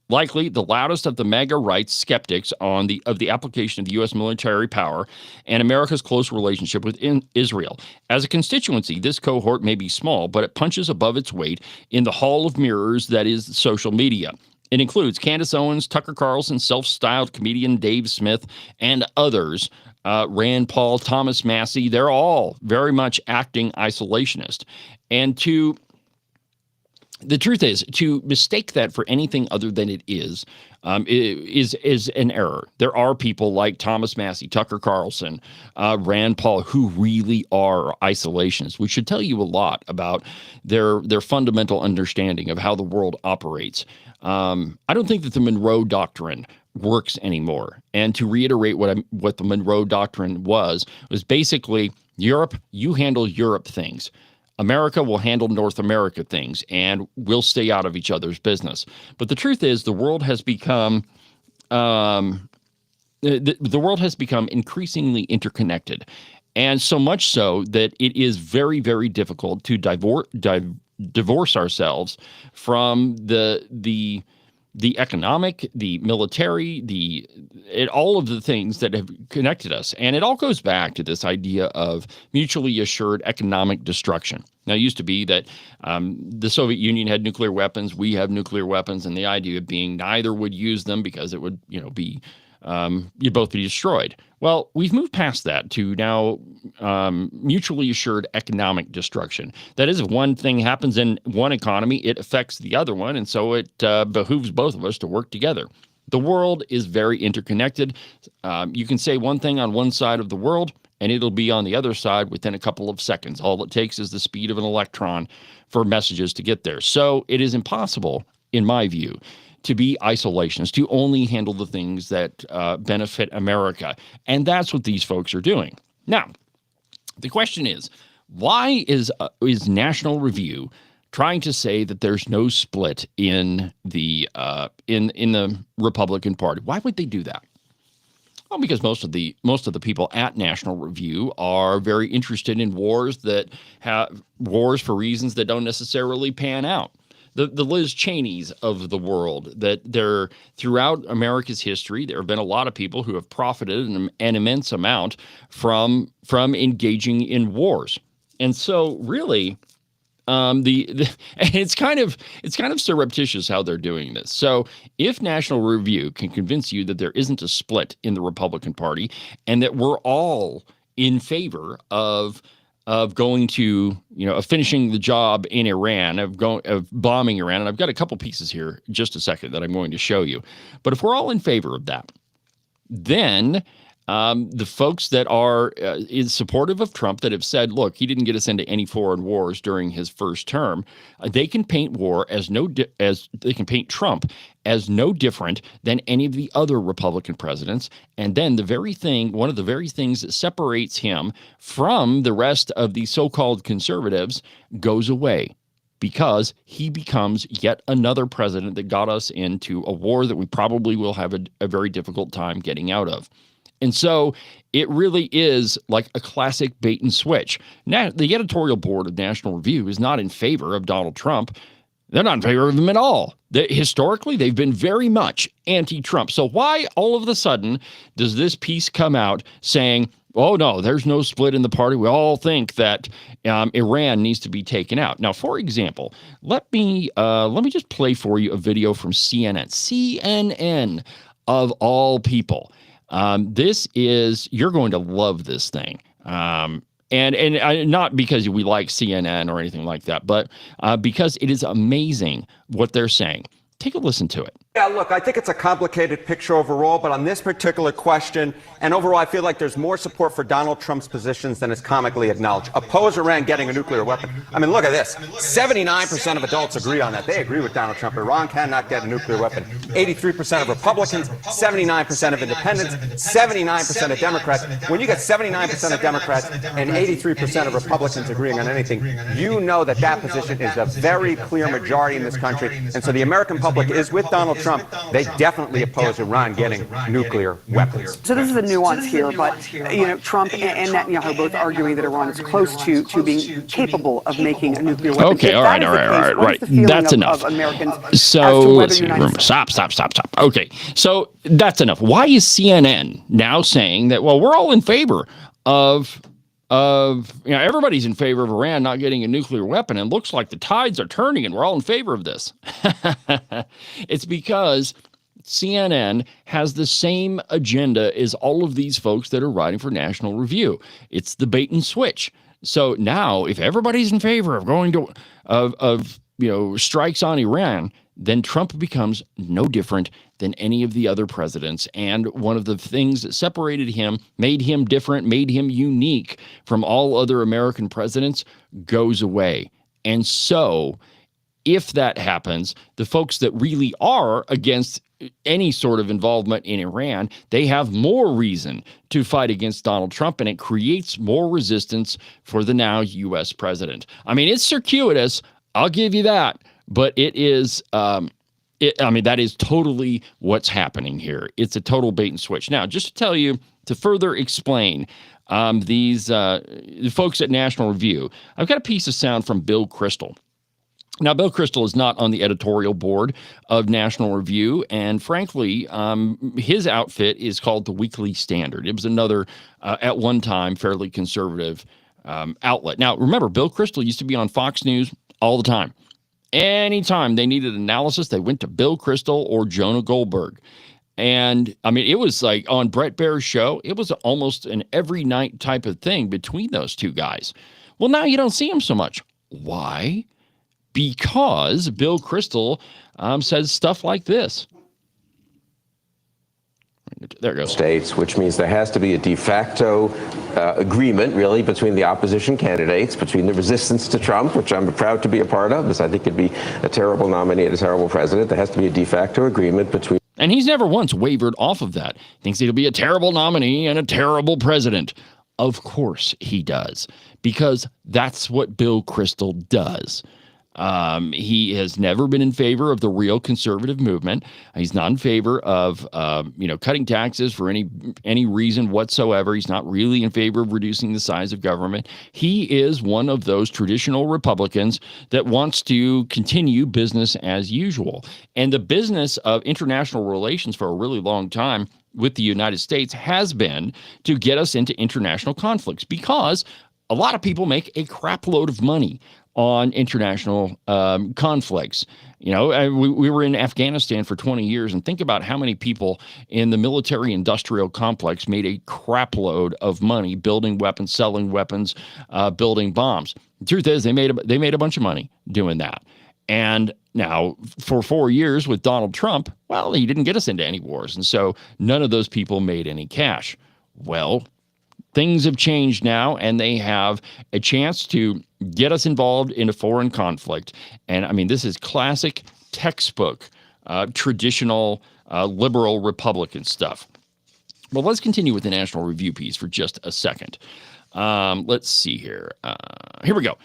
Likely the loudest of the MAGA right skeptics of the application of U.S. military power and America's close relationship with Israel. As a constituency, this cohort may be small, but it punches above its weight in the hall of mirrors that is social media. It includes Candace Owens, Tucker Carlson, self-styled comedian Dave Smith, and others. Rand Paul, Thomas Massie, they're all very much acting isolationist. And the truth is, to mistake that for anything other than it is an error. There are people like Thomas Massie, Tucker Carlson, Rand Paul, who really are isolationists, which should tell you a lot about their fundamental understanding of how the world operates. I don't think that the Monroe Doctrine works anymore. And to reiterate what the Monroe Doctrine was basically, Europe, you handle Europe things. America will handle North America things, and we'll stay out of each other's business. But the truth is, the world has become increasingly interconnected, and so much so that it is very, very difficult to divorce ourselves from the economic, the military, all of the things that have connected us. And it all goes back to this idea of mutually assured economic destruction. Now, it used to be that the Soviet Union had nuclear weapons, we have nuclear weapons, and the idea being neither would use them because it would, you'd both be destroyed. Well, we've moved past that to now mutually assured economic destruction. That is, if one thing happens in one economy, it affects the other one, and so it behooves both of us to work together. The world is very interconnected. You can say one thing on one side of the world, and it'll be on the other side within a couple of seconds. All it takes is the speed of an electron for messages to get there. So it is impossible, in my view, to be isolationist, to only handle the things that benefit America. And that's what these folks are doing. Now, the question is, why is National Review trying to say that there's no split in the Republican Party? Why would they do that? Well, because most of the people at National Review are very interested in wars for reasons that don't necessarily pan out. The Liz Cheneys of the world, that throughout America's history, there have been a lot of people who have profited an immense amount from engaging in wars. And so really, it's kind of surreptitious how they're doing this. So if National Review can convince you that there isn't a split in the Republican Party and that we're all in favor of going to, of finishing the job in Iran, of bombing Iran, and I've got a couple pieces here in just a second that I'm going to show you. But if we're all in favor of that, then the folks that are supportive of Trump that have said, look, he didn't get us into any foreign wars during his first term, they can paint they can paint Trump as no different than any of the other Republican presidents. And then one of the very things that separates him from the rest of the so-called conservatives goes away, because he becomes yet another president that got us into a war that we probably will have a very difficult time getting out of. And so it really is like a classic bait and switch. Now, the editorial board of National Review is not in favor of Donald Trump. They're not in favor of him at all. Historically, they've been very much anti-Trump. So why all of a sudden does this piece come out saying, oh, no, there's no split in the party. We all think that Iran needs to be taken out. Now, for example, let me just play for you a video from CNN. CNN, of all people. You're going to love this thing. And not because we like CNN or anything like that, but because it is amazing what they're saying. Take a listen to it. Yeah, look, I think it's a complicated picture overall, but on this particular question, and overall, I feel like there's more support for Donald Trump's positions than is comically acknowledged. Oppose Iran getting a nuclear weapon. I mean, look at this. 79% of adults agree on that. They agree with Donald Trump. Iran cannot get a nuclear weapon. 83% of Republicans, 79% of independents, 79% of Democrats. When you get 79% of Democrats and 83% of Republicans agreeing on anything, you know that that position is a very clear majority in this country. And so the American public is with Donald Trump. They definitely oppose Iran getting nuclear weapons. So this is a nuance here, but Trump and Netanyahu both arguing that Iran is close to being capable of making a nuclear weapon. Okay, all right. That's enough. So let's see. Stop. Okay, so that's enough. Why is CNN now saying that? Well, we're all in favor of everybody's in favor of Iran not getting a nuclear weapon, and looks like the tides are turning and we're all in favor of this. It's because CNN has the same agenda as all of these folks that are writing for National Review. It's the bait and switch. So now, if everybody's in favor of going to strikes on Iran, then Trump becomes no different than any of the other presidents. And one of the things that separated him, made him different, made him unique from all other American presidents, goes away. And so if that happens, the folks that really are against any sort of involvement in Iran, they have more reason to fight against Donald Trump, and it creates more resistance for the now U.S. president. I mean, it's circuitous, I'll give you that, but it is that is totally what's happening here. It's a total bait and switch. Now, just to tell you, to further explain these folks at National Review, I've got a piece of sound from Bill Kristol. Now, Bill Kristol is not on the editorial board of National Review, and frankly, his outfit is called the Weekly Standard. It was another, at one time, fairly conservative outlet. Now, remember, Bill Kristol used to be on Fox News all the time. Anytime they needed analysis, they went to Bill Kristol or Jonah Goldberg. And, I mean, it was like on Brett Baer's show, it was almost an every night type of thing between those two guys. Well, now you don't see them so much. Why? Because Bill Kristol says stuff like this. There it goes. States, which means there has to be a de facto agreement, really, between the opposition candidates, between the resistance to Trump, which I'm proud to be a part of, because I think it'd be a terrible nominee and a terrible president. There has to be a de facto agreement between. And he's never once wavered off of that. Thinks he'll be a terrible nominee and a terrible president. Of course he does, because that's what Bill Kristol does. He has never been in favor of the real conservative movement. He's not in favor of, cutting taxes for any reason whatsoever. He's not really in favor of reducing the size of government. He is one of those traditional Republicans that wants to continue business as usual. And the business of international relations for a really long time with the United States has been to get us into international conflicts, because a lot of people make a crap load of money on international conflicts. We were in Afghanistan for 20 years, and think about how many people in the military-industrial complex made a crap load of money building weapons, selling weapons, building bombs. The truth is, they made a bunch of money doing that. And now, for 4 years with Donald Trump, well, he didn't get us into any wars, and so none of those people made any cash. Well, things have changed now, and they have a chance to get us involved in a foreign conflict. And I mean, this is classic textbook, traditional liberal Republican stuff. Well, let's continue with the National Review piece for just a second. Let's see here. Here we go.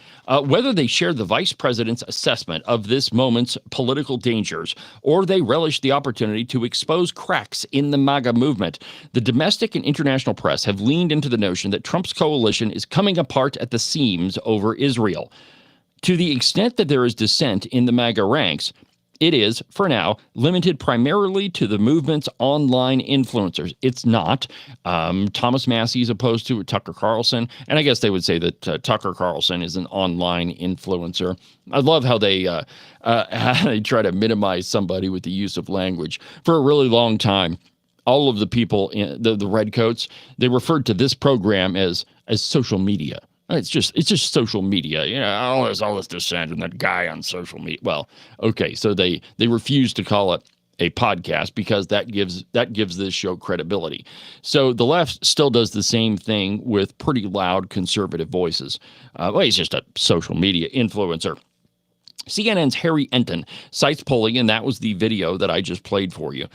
Whether they share the vice president's assessment of this moment's political dangers or they relish the opportunity to expose cracks in the MAGA movement, the domestic and international press have leaned into the notion that Trump's coalition is coming apart at the seams over Israel. To the extent that there is dissent in the MAGA ranks, it is, for now, limited primarily to the movement's online influencers. It's not. Thomas Massey is opposed to Tucker Carlson, and I guess they would say that Tucker Carlson is an online influencer. I love how they try to minimize somebody with the use of language. For a really long time, all of the people, in the redcoats, they referred to this program as social media. It's just social media. You know, there's all this dissent and that guy on social media. Well, okay, so they refuse to call it a podcast because that gives this show credibility. So the left still does the same thing with pretty loud conservative voices. Well, he's just a social media influencer. CNN's Harry Enton cites polling, and that was the video that I just played for you,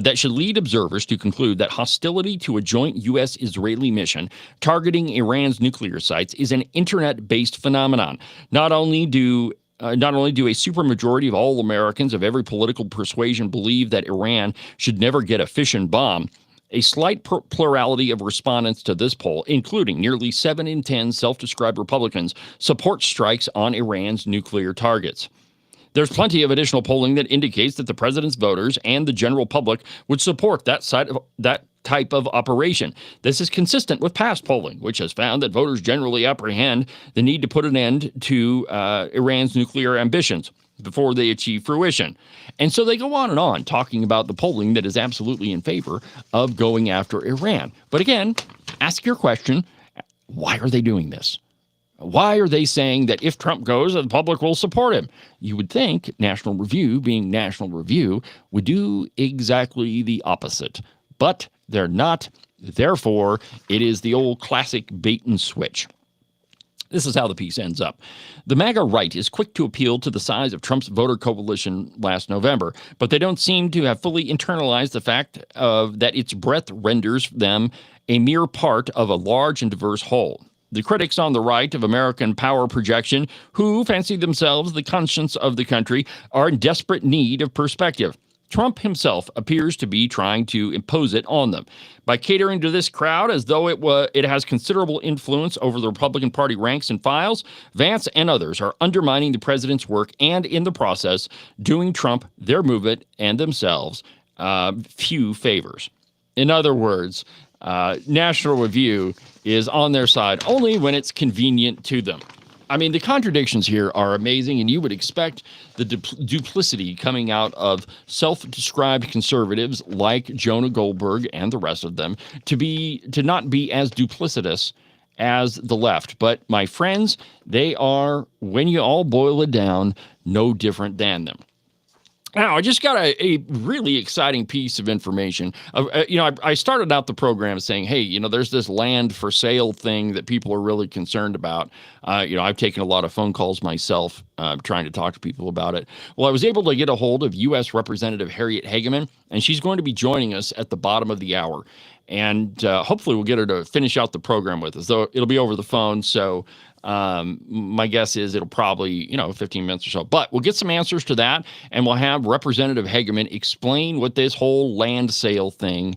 that should lead observers to conclude that hostility to a joint U.S.-Israeli mission targeting Iran's nuclear sites is an internet-based phenomenon. Not only do a supermajority of all Americans of every political persuasion believe that Iran should never get a fission bomb, a slight plurality of respondents to this poll, including nearly 7 in 10 self-described Republicans, support strikes on Iran's nuclear targets. There's plenty of additional polling that indicates that the president's voters and the general public would support that type of operation. This is consistent with past polling, which has found that voters generally apprehend the need to put an end to Iran's nuclear ambitions before they achieve fruition. And so they go on talking about the polling that is absolutely in favor of going after Iran. But again, ask your question, why are they doing this? Why are they saying that if Trump goes, the public will support him? You would think National Review, being National Review, would do exactly the opposite. But they're not. Therefore, it is the old classic bait and switch. This is how the piece ends up. The MAGA right is quick to appeal to the size of Trump's voter coalition last November, but they don't seem to have fully internalized the fact that its breadth renders them a mere part of a large and diverse whole. The critics on the right of American power projection, who fancy themselves the conscience of the country, are in desperate need of perspective. Trump himself appears to be trying to impose it on them. By catering to this crowd as though it has considerable influence over the Republican Party ranks and files, Vance and others are undermining the president's work and, in the process, doing Trump, their movement, and themselves few favors. In other words, National Review is on their side only when it's convenient to them. I mean, the contradictions here are amazing, and you would expect the duplicity coming out of self-described conservatives like Jonah Goldberg and the rest of them to not be as duplicitous as the left. But my friends, they are, when you all boil it down, no different than them. Now, I just got a really exciting piece of information. I started out the program saying, hey, there's this land for sale thing that people are really concerned about. I've taken a lot of phone calls myself trying to talk to people about it. Well, I was able to get a hold of U.S. Representative Harriet Hageman, and she's going to be joining us at the bottom of the hour. And hopefully we'll get her to finish out the program with us, though it'll be over the phone. So my guess is it'll probably, 15 minutes or so. But we'll get some answers to that, and we'll have Representative Hageman explain what this whole land sale thing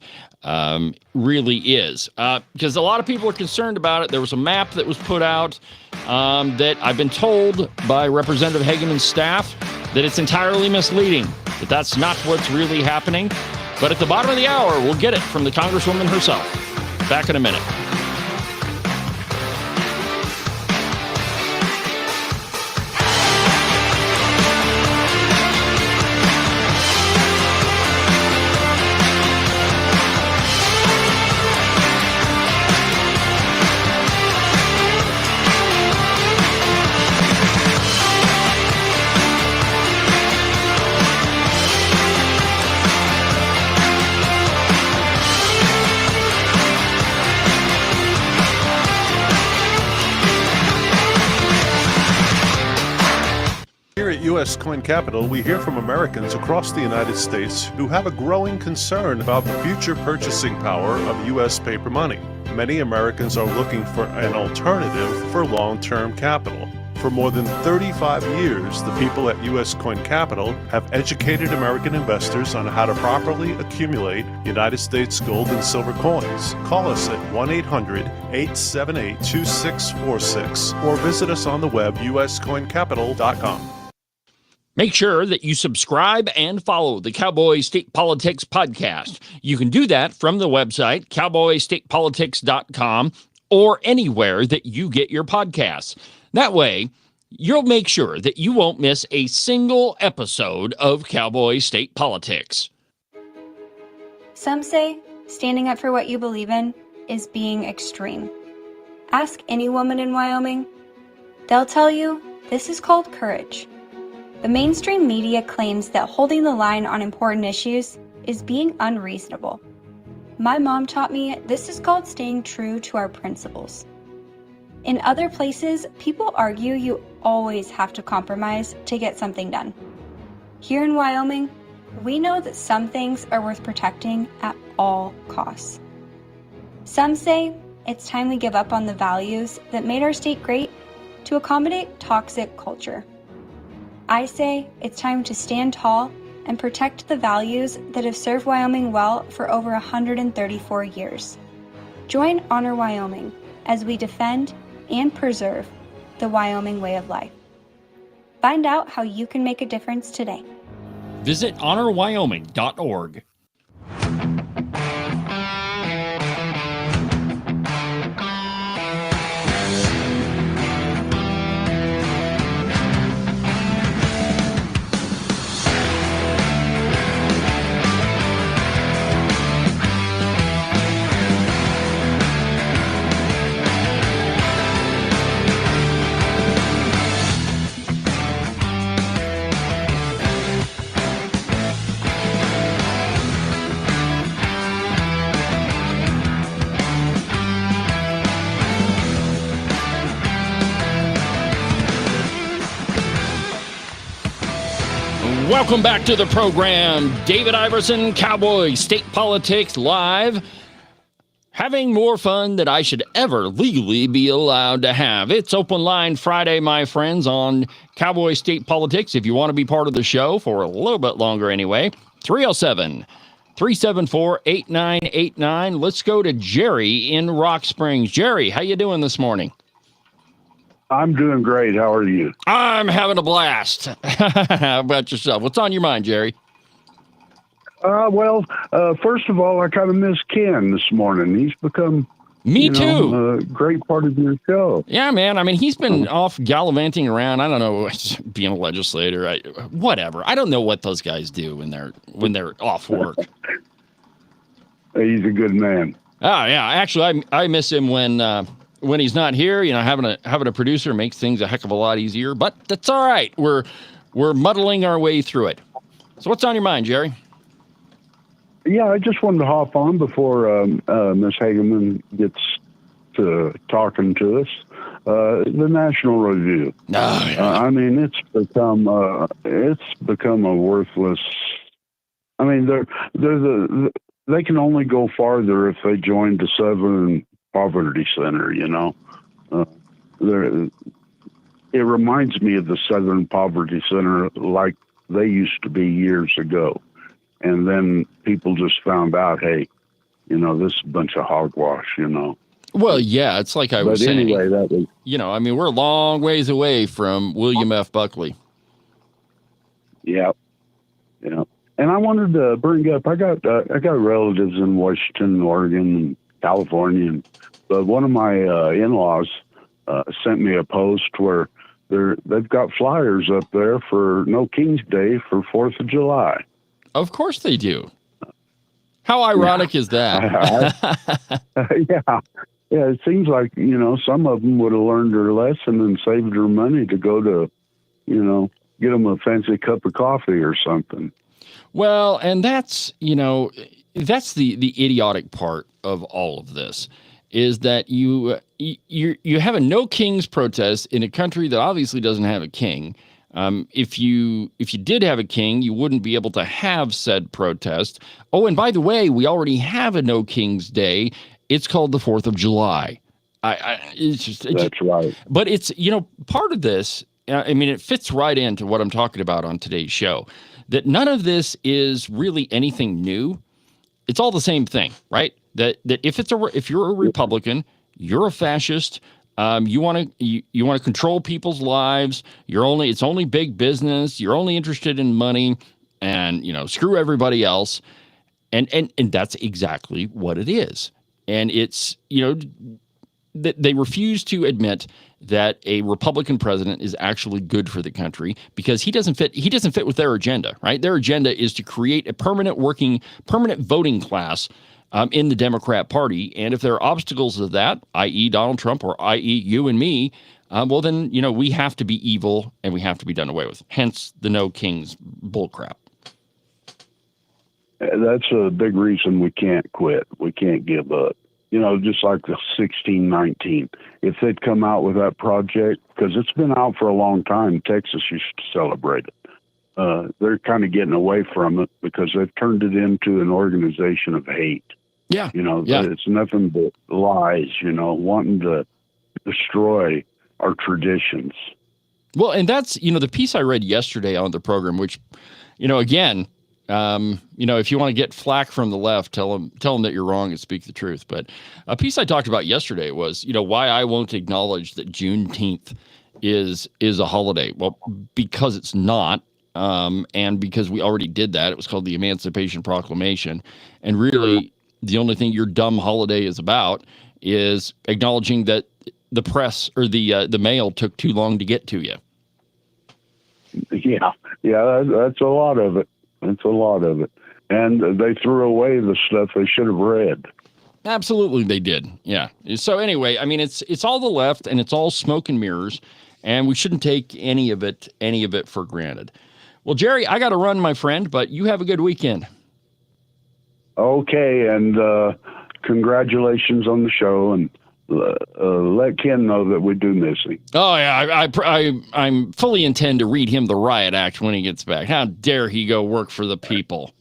really is. Because a lot of people are concerned about it. There was a map that was put out that I've been told by Representative Hageman's staff that it's entirely misleading, that that's not what's really happening. But at the bottom of the hour, we'll get it from the Congresswoman herself. Back in a minute. At U.S. Coin Capital, we hear from Americans across the United States who have a growing concern about the future purchasing power of U.S. paper money. Many Americans are looking for an alternative for long-term capital. For more than 35 years, the people at U.S. Coin Capital have educated American investors on how to properly accumulate United States gold and silver coins. Call us at 1-800-878-2646 or visit us on the web, uscoincapital.com. Make sure that you subscribe and follow the Cowboy State Politics podcast. You can do that from the website, cowboystatepolitics.com, or anywhere that you get your podcasts. That way, you'll make sure that you won't miss a single episode of Cowboy State Politics. Some say standing up for what you believe in is being extreme. Ask any woman in Wyoming. They'll tell you this is called courage. The mainstream media claims that holding the line on important issues is being unreasonable. My mom taught me this is called staying true to our principles. In other places, people argue you always have to compromise to get something done. Here in Wyoming, we know that some things are worth protecting at all costs. Some say it's time we give up on the values that made our state great to accommodate toxic culture. I say it's time to stand tall and protect the values that have served Wyoming well for over 134 years. Join Honor Wyoming as we defend and preserve the Wyoming way of life. Find out how you can make a difference today. Visit honorwyoming.org. Welcome back to the program. David Iverson, Cowboy State Politics Live. Having more fun than I should ever legally be allowed to have. It's Open Line Friday, my friends, on Cowboy State Politics. If you want to be part of the show for a little bit longer anyway, 307-374-8989. Let's go to Jerry in Rock Springs. Jerry, how you doing this morning? I'm doing great. How are you? I'm having a blast. How about yourself? What's on your mind, Jerry? First of all, I kind of miss Ken this morning. He's become a great part of your show. Yeah, man. I mean, he's been off gallivanting around. I don't know, being a legislator, whatever. I don't know what those guys do when they're off work. He's a good man. Oh yeah, actually, I miss him when he's not here. You know, having a producer makes things a heck of a lot easier. But that's all right. We're muddling our way through it. So what's on your mind, Jerry? Yeah, I just wanted to hop on before Ms. Hageman gets to talking to us. The National Review. Oh, yeah. I mean, it's become a worthless. I mean, they can only go farther if they join the Southern Poverty Center. You know, it reminds me of the Southern Poverty Center like they used to be years ago. And then people just found out, hey, you know, this is a bunch of hogwash, you know. Well, yeah, it's like I was saying. But anyway, that was... You know, I mean, we're a long ways away from William F. Buckley. Yeah. Yeah. And I wanted to bring up, I got relatives in Washington, Oregon, and California. But one of my in-laws sent me a post where they've got flyers up there for No King's Day for 4th of July. Of course they do. How ironic is that? Yeah. It seems like, you know, some of them would have learned their lesson and saved their money to go to, you know, get them a fancy cup of coffee or something. Well, and that's, you know, that's the idiotic part of all of this is that you have a no kings protest in a country that obviously doesn't have a king. If you did have a king, you wouldn't be able to have said protest. Oh, and by the way, we already have a No King's Day. It's called the 4th of July. That's right. But it's, part of this, it fits right into what I'm talking about on today's show, that none of this is really anything new. It's all the same thing, right? That if you're a Republican, you're a fascist. You want to control people's lives. It's only big business. You're only interested in money, and screw everybody else. And that's exactly what it is. And it's that they refuse to admit that a Republican president is actually good for the country because he doesn't fit with their agenda, right? Their agenda is to create a permanent voting class in the Democrat Party. And if there are obstacles to that, i.e. Donald Trump or i.e. you and me, well, then, we have to be evil and we have to be done away with. Hence the No Kings bullcrap. That's a big reason we can't quit. We can't give up. Just like the 1619. If they'd come out with that project, because it's been out for a long time, Texas used to celebrate it. They're kind of getting away from it because they've turned it into an organization of hate. Yeah. It's nothing but lies, wanting to destroy our traditions. Well, and that's, the piece I read yesterday on the program, which, again, if you want to get flack from the left, tell them that you're wrong and speak the truth. But a piece I talked about yesterday was, why I won't acknowledge that Juneteenth is a holiday. Well, because it's not, and because we already did that. It was called the Emancipation Proclamation, and really, the only thing your dumb holiday is about is acknowledging that the press or the mail took too long to get to you. Yeah, that's a lot of it. That's a lot of it. And they threw away the stuff they should have read. Absolutely, they did. Yeah. So anyway, it's all the left, and it's all smoke and mirrors, and we shouldn't take any of it for granted. Well, Jerry, I got to run, my friend, but you have a good weekend. Okay, and congratulations on the show, and let Ken know that we do miss him. Oh yeah, I'm fully intend to read him the riot act when he gets back. How dare he go work for the people?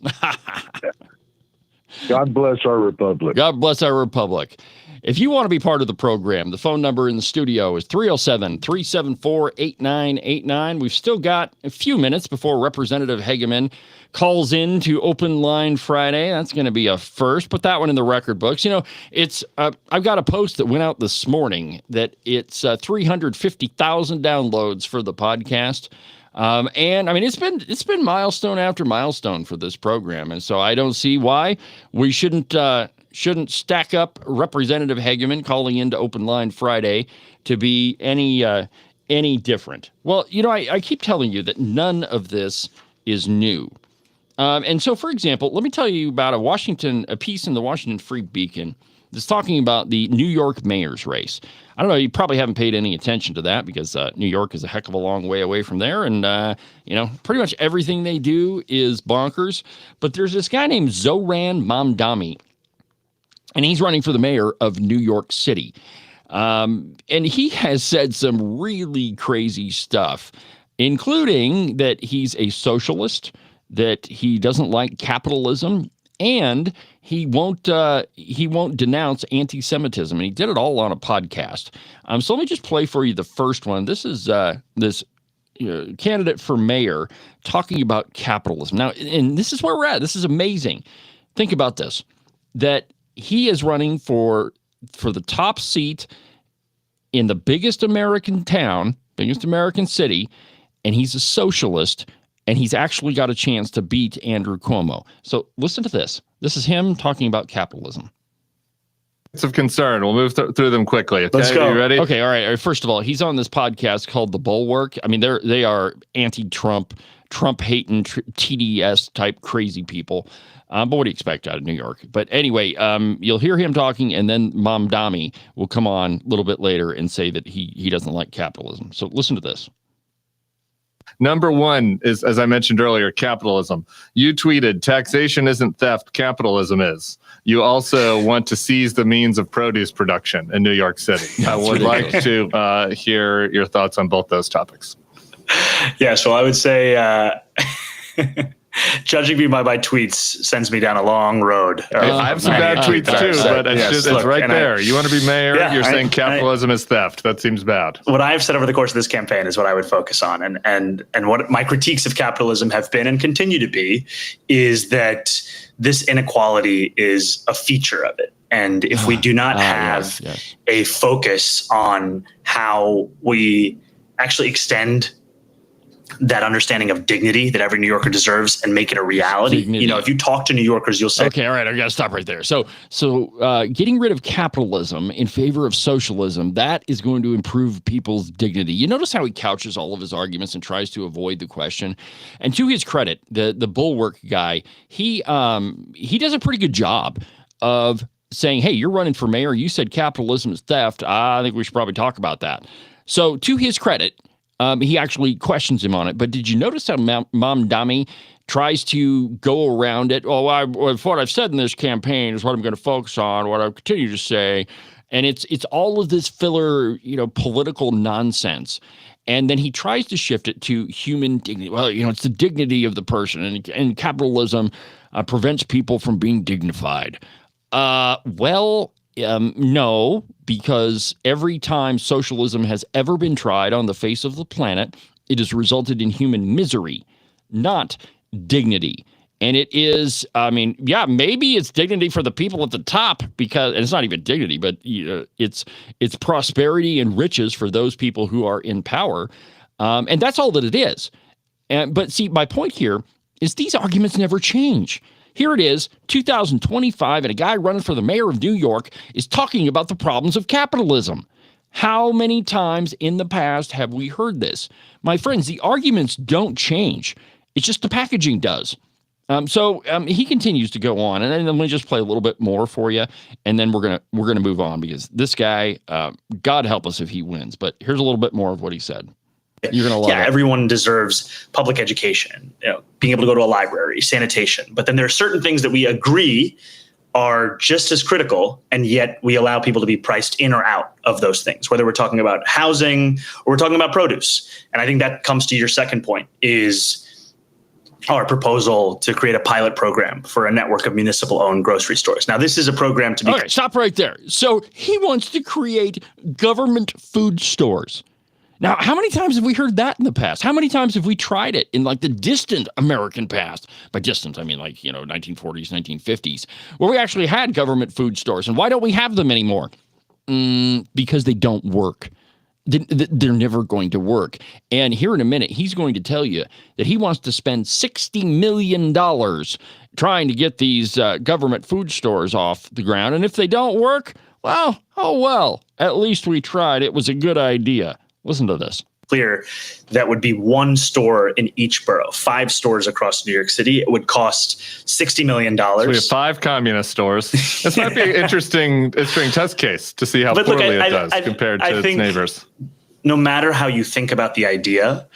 God bless our republic. God bless our republic. If you want to be part of the program, the phone number in the studio is 307-374-8989. We've still got a few minutes before Representative Hageman calls in to Open Line Friday. That's going to be a first. Put that one in the record books. It's I've got a post that went out this morning that it's 350,000 downloads for the podcast. And it's been milestone after milestone for this program. And so I don't see why we shouldn't stack up Representative Hageman calling into Open Line Friday to be any different. Well, I keep telling you that none of this is new. And so, for example, let me tell you about a piece in the Washington Free Beacon that's talking about the New York mayor's race. I don't know, you probably haven't paid any attention to that because New York is a heck of a long way away from there. And, pretty much everything they do is bonkers. But there's this guy named Zoran Mamdani, and he's running for the mayor of New York City. And he has said some really crazy stuff, including that he's a socialist, that he doesn't like capitalism, and he won't denounce anti-Semitism. And he did it all on a podcast. So let me just play for you the first one. This is this candidate for mayor talking about capitalism. Now, and this is where we're at. This is amazing. Think about this, that he is running for the top seat in the biggest American town, biggest American city, and he's a socialist, and he's actually got a chance to beat Andrew Cuomo. So listen to this. This is him talking about capitalism. It's of concern. We'll move through them quickly. Okay? Let's go. Are you ready? Okay, all right. First of all, he's on this podcast called The Bulwark. They are anti-Trump, Trump-hating, TDS type crazy people. But what do you expect out of New York? But anyway, you'll hear him talking, and then Mamdani will come on a little bit later and say that he doesn't like capitalism. So listen to this. Number one is, as I mentioned earlier, capitalism. You tweeted, taxation isn't theft, capitalism is. You also want to seize the means of produce production in New York City. I would like to hear your thoughts on both those topics. Yeah, so I would say judging me by my tweets sends me down a long road. I have some bad tweets too, but it's right there. You want to be mayor? You're saying capitalism is theft. That seems bad. What I've said over the course of this campaign is what I would focus on, and what my critiques of capitalism have been and continue to be is that this inequality is a feature of it. And if we do not have a focus on how we actually extend that understanding of dignity that every New Yorker deserves and make it a reality. Dignity. You know, if you talk to New Yorkers, you'll say, okay, all right, I got to stop right there. So getting rid of capitalism in favor of socialism, that is going to improve people's dignity. You notice how he couches all of his arguments and tries to avoid the question. And to his credit, the Bulwark guy, he does a pretty good job of saying, hey, you're running for mayor. You said capitalism is theft. I think we should probably talk about that. So to his credit, he actually questions him on it. But did you notice how Mamdani tries to go around it? Oh, what I've said in this campaign is what I'm going to focus on, what I continue to say. And it's all of this filler, political nonsense. And then he tries to shift it to human dignity. Well, it's the dignity of the person. And capitalism prevents people from being dignified. No, because every time socialism has ever been tried on the face of the planet, it has resulted in human misery, not dignity. And it is, maybe it's dignity for the people at the top and it's not even dignity, but it's prosperity and riches for those people who are in power. And that's all that it is. But see, my point here is these arguments never change. Here it is, 2025, and a guy running for the mayor of New York is talking about the problems of capitalism. How many times in the past have we heard this? My friends, the arguments don't change. It's just the packaging does. So he continues to go on, and then let me just play a little bit more for you, and then we're gonna move on because this guy, God help us if he wins. But here's a little bit more of what he said. You're gonna love it. Everyone deserves public education, being able to go to a library, sanitation. But then there are certain things that we agree are just as critical, and yet we allow people to be priced in or out of those things, whether we're talking about housing or we're talking about produce. And I think that comes to your second point, is our proposal to create a pilot program for a network of municipal-owned grocery stores. Now, this is a program to be... Okay, stop right there. So he wants to create government food stores. Now, how many times have we heard that in the past? How many times have we tried it in the distant American past? By distant, I mean 1940s, 1950s, where we actually had government food stores. And why don't we have them anymore? Because they don't work. They're never going to work. And here in a minute, he's going to tell you that he wants to spend $60 million trying to get these government food stores off the ground. And if they don't work, well, at least we tried. It was a good idea. Listen to this. Clear that would be one store in each borough, 5 stores across New York City. It would cost $60 million. So we have 5 communist stores. This might be an interesting test case to see how poorly it does compared to its neighbors. No matter how you think about the idea,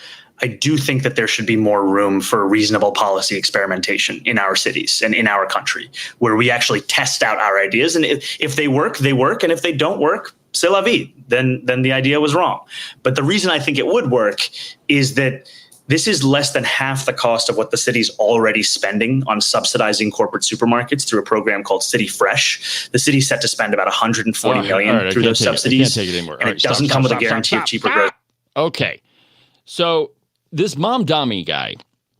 I do think that there should be more room for reasonable policy experimentation in our cities and in our country, where we actually test out our ideas. And if they work, they work. And if they don't work, c'est la vie, then the idea was wrong. But the reason I think it would work is that this is less than half the cost of what the city's already spending on subsidizing corporate supermarkets through a program called City Fresh. The city's set to spend about $140 million through those subsidies, and it doesn't come with a guarantee of cheaper growth. Okay, so this Mamdani guy,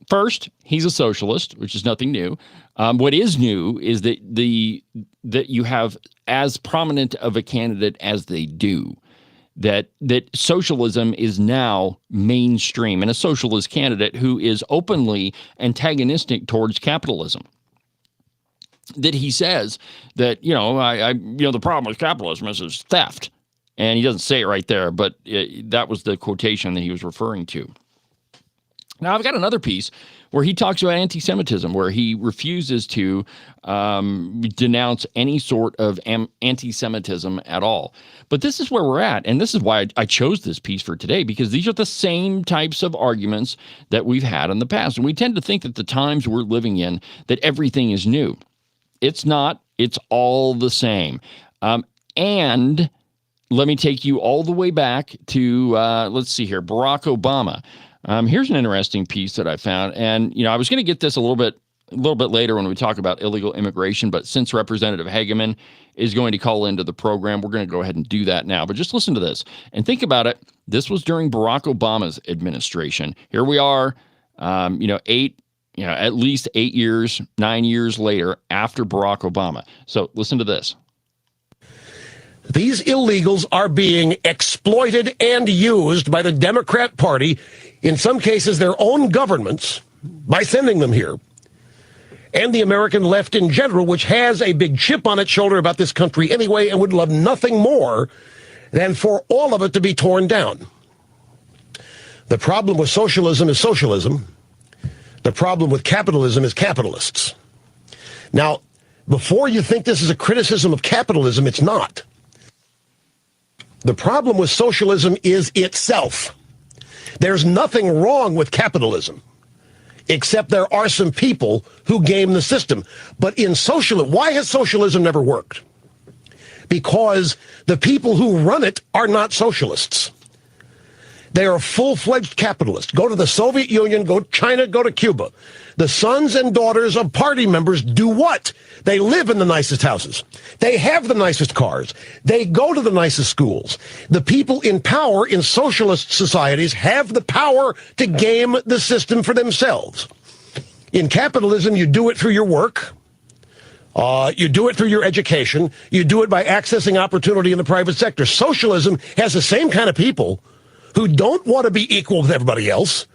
first, he's a socialist, which is nothing new. What is new is that you have as prominent of a candidate as they do, that socialism is now mainstream, and a socialist candidate who is openly antagonistic towards capitalism. That he says that the problem with capitalism is theft, and he doesn't say it right there, but that was the quotation that he was referring to. Now, I've got another piece where he talks about anti-Semitism, where he refuses to denounce any sort of anti-Semitism at all. But this is where we're at, and this is why I chose this piece for today, because these are the same types of arguments that we've had in the past. And we tend to think that the times we're living in, that everything is new. It's not. It's all the same. And let me take you all the way back to, let's see here, Barack Obama. Here's an interesting piece that I found, and I was going to get this a little bit later when we talk about illegal immigration, but since Representative Hageman is going to call into the program, we're going to go ahead and do that now. But just listen to this and think about it. This was during Barack Obama's administration. Here we are, at least 9 years later after Barack Obama. So listen to this. These illegals are being exploited and used by the Democrat Party, in some cases their own governments, by sending them here. And the American left in general, which has a big chip on its shoulder about this country anyway and would love nothing more than for all of it to be torn down. The problem with socialism is socialism. The problem with capitalism is capitalists. Now, before you think this is a criticism of capitalism, it's not. The problem with socialism is itself. There's nothing wrong with capitalism, except there are some people who game the system. But in socialism, why has socialism never worked? Because the people who run it are not socialists. They are full-fledged capitalists. Go to the Soviet Union, go to China, go to Cuba. The sons and daughters of party members do what? They live in the nicest houses. They have the nicest cars. They go to the nicest schools. The people in power in socialist societies have the power to game the system for themselves. In capitalism, you do it through your work. You do it through your education. You do it by accessing opportunity in the private sector. Socialism has the same kind of people who don't want to be equal with everybody else,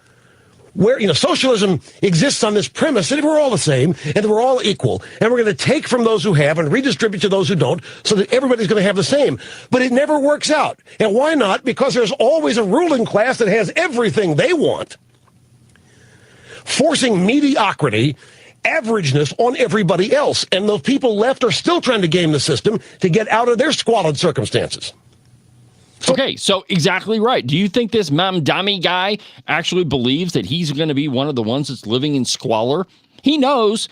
where, socialism exists on this premise that we're all the same and that we're all equal, and we're going to take from those who have and redistribute to those who don't so that everybody's going to have the same. But it never works out. And why not? Because there's always a ruling class that has everything they want, forcing mediocrity, averageness on everybody else. And those people left are still trying to game the system to get out of their squalid circumstances. Okay, so exactly right. Do you think this Mamdani guy actually believes that he's going to be one of the ones that's living in squalor? He knows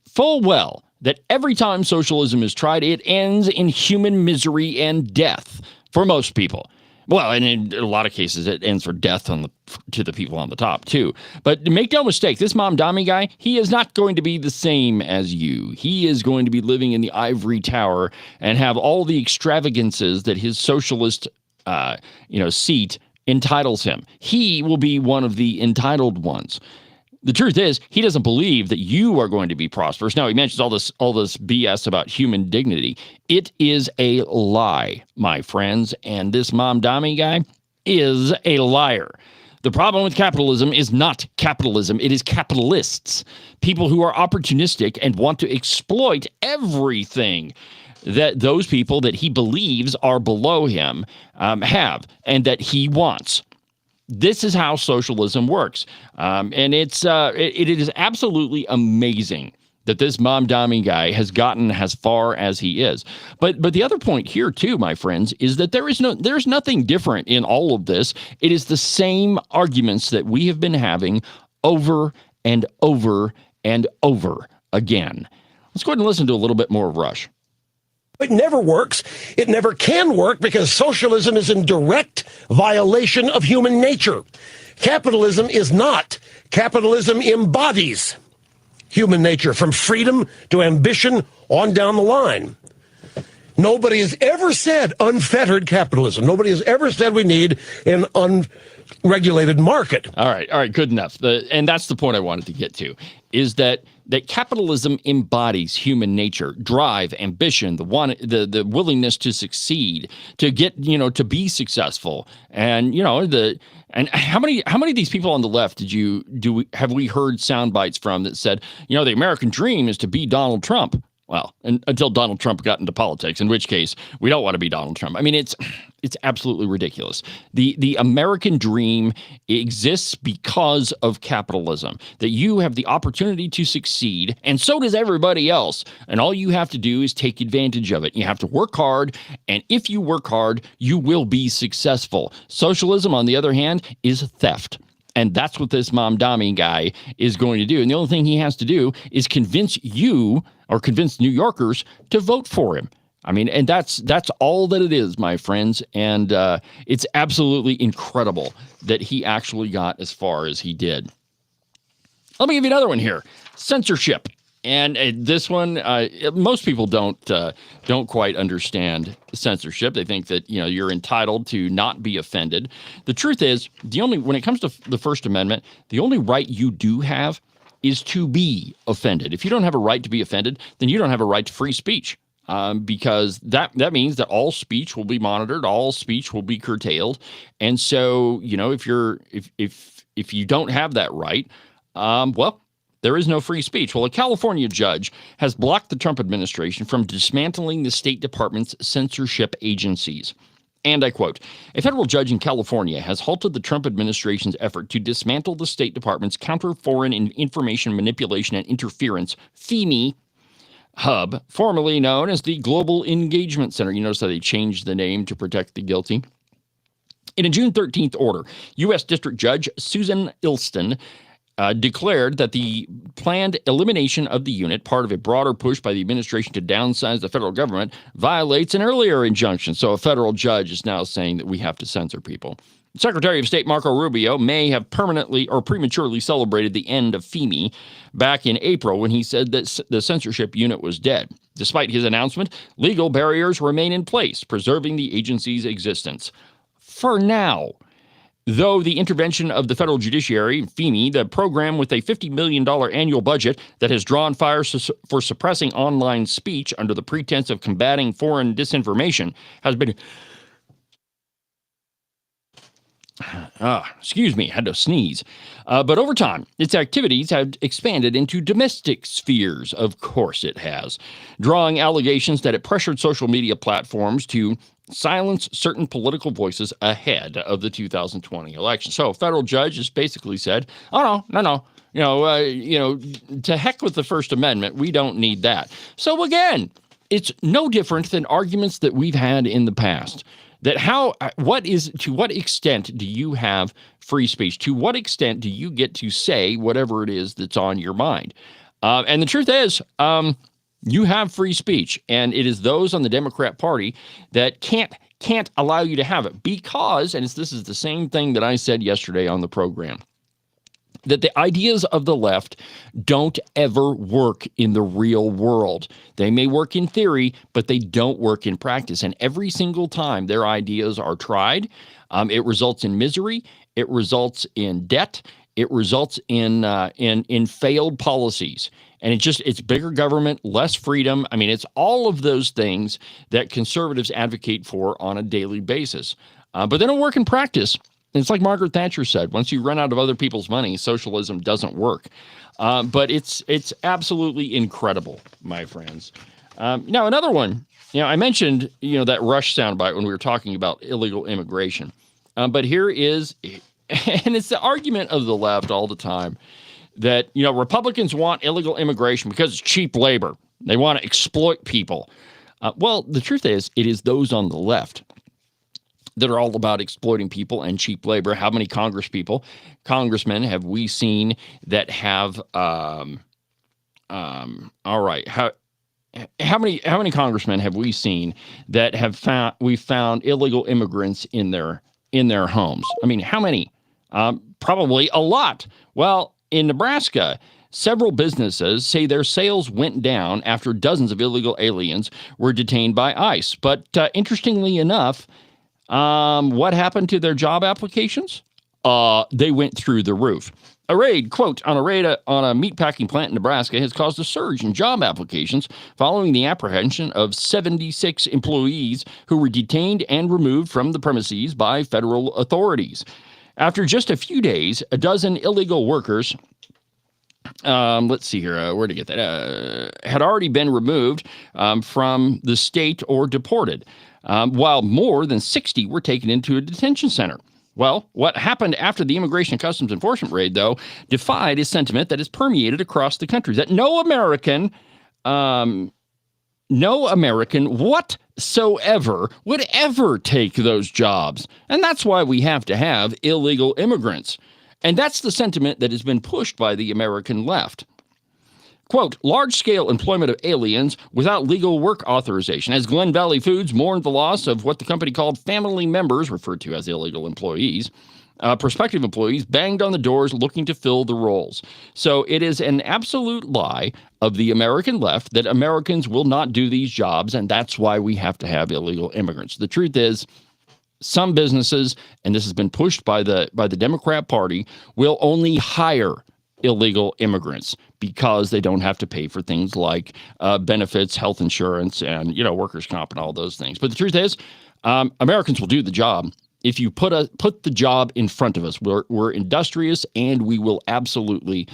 full well that every time socialism is tried, it ends in human misery and death for most people. Well, and in a lot of cases, it ends for death to the people on the top, too. But make no mistake, this Mamdani guy, he is not going to be the same as you. He is going to be living in the ivory tower and have all the extravagances that his socialist, seat entitles him. He will be one of the entitled ones. The truth is, he doesn't believe that you are going to be prosperous. Now, he mentions all this BS about human dignity. It is a lie, my friends, and this Mamdani guy is a liar. The problem with capitalism is not capitalism. It is capitalists, people who are opportunistic and want to exploit everything that those people that he believes are below him have and that he wants. This is how socialism works. And it is absolutely amazing that this Mamdani guy has gotten as far as he is. But the other point here, too, my friends, is that there's nothing different in all of this. It is the same arguments that we have been having over and over and over again. Let's go ahead and listen to a little bit more of Rush. It never works. It never can work because socialism is in direct violation of human nature. Capitalism is not. Capitalism embodies human nature from freedom to ambition on down the line. Nobody has ever said unfettered capitalism. Nobody has ever said we need an unregulated market. All right, good enough. And that's the point I wanted to get to, is that capitalism embodies human nature, drive, ambition, the willingness to succeed, to get, to be successful. And, and how many of these people on the left have we heard sound bites from that said, the American dream is to be Donald Trump? Well, until Donald Trump got into politics, in which case we don't want to be Donald Trump. I mean, it's absolutely ridiculous. The American dream exists because of capitalism, that you have the opportunity to succeed, and so does everybody else. And all you have to do is take advantage of it. You have to work hard, and if you work hard, you will be successful. Socialism, on the other hand, is theft. And that's what this Mamdani guy is going to do. And the only thing he has to do is convince you or convince New Yorkers to vote for him. I mean, and that's all that it is, my friends. And it's absolutely incredible that he actually got as far as he did. Let me give you another one here. Censorship. And this one, most people don't quite understand censorship. They think that, you know, you're entitled to not be offended. The truth is, when it comes to the First Amendment, the only right you do have is to be offended. If you don't have a right to be offended, then you don't have a right to free speech. Because that means that all speech will be monitored, all speech will be curtailed, and so, you know, if you don't have that right, well, there is no free speech. Well, a California judge has blocked the Trump administration from dismantling the State Department's censorship agencies. And I quote, "A federal judge in California has halted the Trump administration's effort to dismantle the State Department's Counter-Foreign Information Manipulation and Interference, FEMI, hub, formerly known as the Global Engagement Center." You notice how they changed the name to protect the guilty. In a June 13th order, U.S. District Judge Susan Ilston declared that the planned elimination of the unit, part of a broader push by the administration to downsize the federal government, violates an earlier injunction. So a federal judge is now saying that we have to censor people. Secretary of State Marco Rubio may have permanently or prematurely celebrated the end of FEMI back in April when he said that the censorship unit was dead. Despite his announcement, legal barriers remain in place, preserving the agency's existence. For now, though the intervention of the federal judiciary, FEMI, the program with a $50 million annual budget that has drawn fire for suppressing online speech under the pretense of combating foreign disinformation, has been... excuse me, had to sneeze. But over time, its activities have expanded into domestic spheres. Of course it has, drawing allegations that it pressured social media platforms to silence certain political voices ahead of the 2020 election. So a federal judge has basically said, oh, no. To heck with the First Amendment. We don't need that. So again, it's no different than arguments that we've had in the past. That to what extent do you have free speech? To what extent do you get to say whatever it is that's on your mind? And the truth is, you have free speech, and it is those on the Democrat Party that can't allow you to have it because, and this is the same thing that I said yesterday on the program, that the ideas of the left don't ever work in the real world. They may work in theory, but they don't work in practice. And every single time their ideas are tried, it results in misery, it results in debt, it results in failed policies. And it's bigger government, less freedom. I mean, it's all of those things that conservatives advocate for on a daily basis. But they don't work in practice. It's like Margaret Thatcher said, once you run out of other people's money, socialism doesn't work. But it's absolutely incredible, my friends. Now, another one, I mentioned, that Rush soundbite when we were talking about illegal immigration. But here is, and it's the argument of the left all the time, that, Republicans want illegal immigration because it's cheap labor. They want to exploit people. Well, the truth is, it is those on the left that are all about exploiting people and cheap labor. How many congressmen have we seen that have, all right, how many congressmen have we seen that have found illegal immigrants in their homes? I mean, how many? Probably a lot. Well, in Nebraska, several businesses say their sales went down after dozens of illegal aliens were detained by ICE. But interestingly enough, what happened to their job applications? They went through the roof. A raid on a meatpacking plant in Nebraska has caused a surge in job applications following the apprehension of 76 employees who were detained and removed from the premises by federal authorities. After just a few days, a dozen illegal workers, let's see here, where to get that, had already been removed from the state or deported, while more than 60 were taken into a detention center. Well, what happened after the Immigration and Customs Enforcement raid, though, defied a sentiment that is permeated across the country, that no American whatsoever would ever take those jobs. And that's why we have to have illegal immigrants. And that's the sentiment that has been pushed by the American left. quote, large-scale employment of aliens without legal work authorization, as Glen Valley Foods mourned the loss of what the company called family members, referred to as illegal employees. Prospective employees banged on the doors looking to fill the roles. So it is an absolute lie of the American left that Americans will not do these jobs, and that's why we have to have illegal immigrants. The truth is, some businesses, and this has been pushed by the Democrat Party, will only hire illegal immigrants because they don't have to pay for things like benefits, health insurance, and workers' comp and all those things. But the truth is, Americans will do the job. If you put the job in front of us, we're industrious, and we will absolutely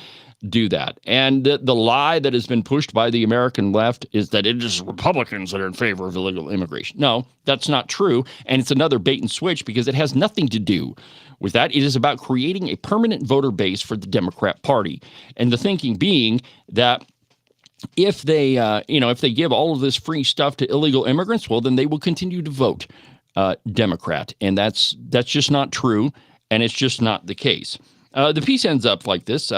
do that. And the lie that has been pushed by the American left is that it is Republicans that are in favor of illegal immigration. No, that's not true. And it's another bait and switch because it has nothing to do with that. It is about creating a permanent voter base for the Democrat Party. And the thinking being that if they give all of this free stuff to illegal immigrants, well, then they will continue to vote Democrat. And that's just not true. And it's just not the case. The piece ends up like this.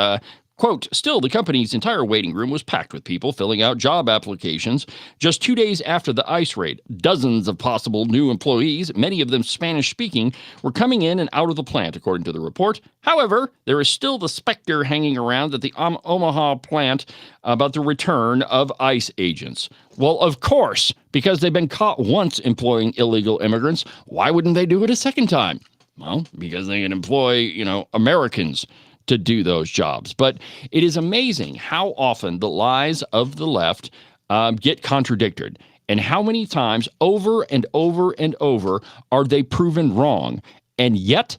Quote, still, the company's entire waiting room was packed with people filling out job applications. Just 2 days after the ICE raid, dozens of possible new employees, many of them Spanish-speaking, were coming in and out of the plant, according to the report. However, there is still the specter hanging around at the Omaha plant about the return of ICE agents. Well, of course, because they've been caught once employing illegal immigrants, why wouldn't they do it a second time? Well, because they can employ, Americans to do those jobs. But it is amazing how often the lies of the left get contradicted, and how many times over and over and over are they proven wrong, and yet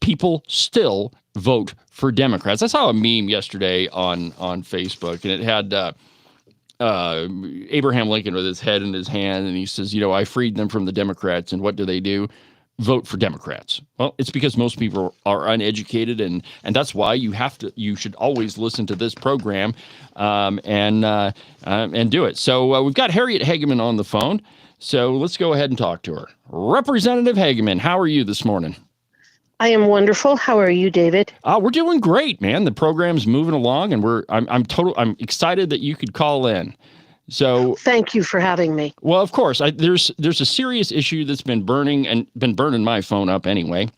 people still vote for Democrats. I saw a meme yesterday on Facebook, and it had Abraham Lincoln with his head in his hand, and he says, I freed them from the Democrats, and what do? Vote for Democrats. Well, it's because most people are uneducated, and that's why you should always listen to this program and do it. So we've got Harriet Hageman on the phone. So let's go ahead and talk to her. Representative Hageman, how are you this morning? I am wonderful. How are you, David? We're doing great, man. The program's moving along, and I'm excited that you could call in. So thank you for having me. Well, of course, there's a serious issue that's been burning my phone up anyway.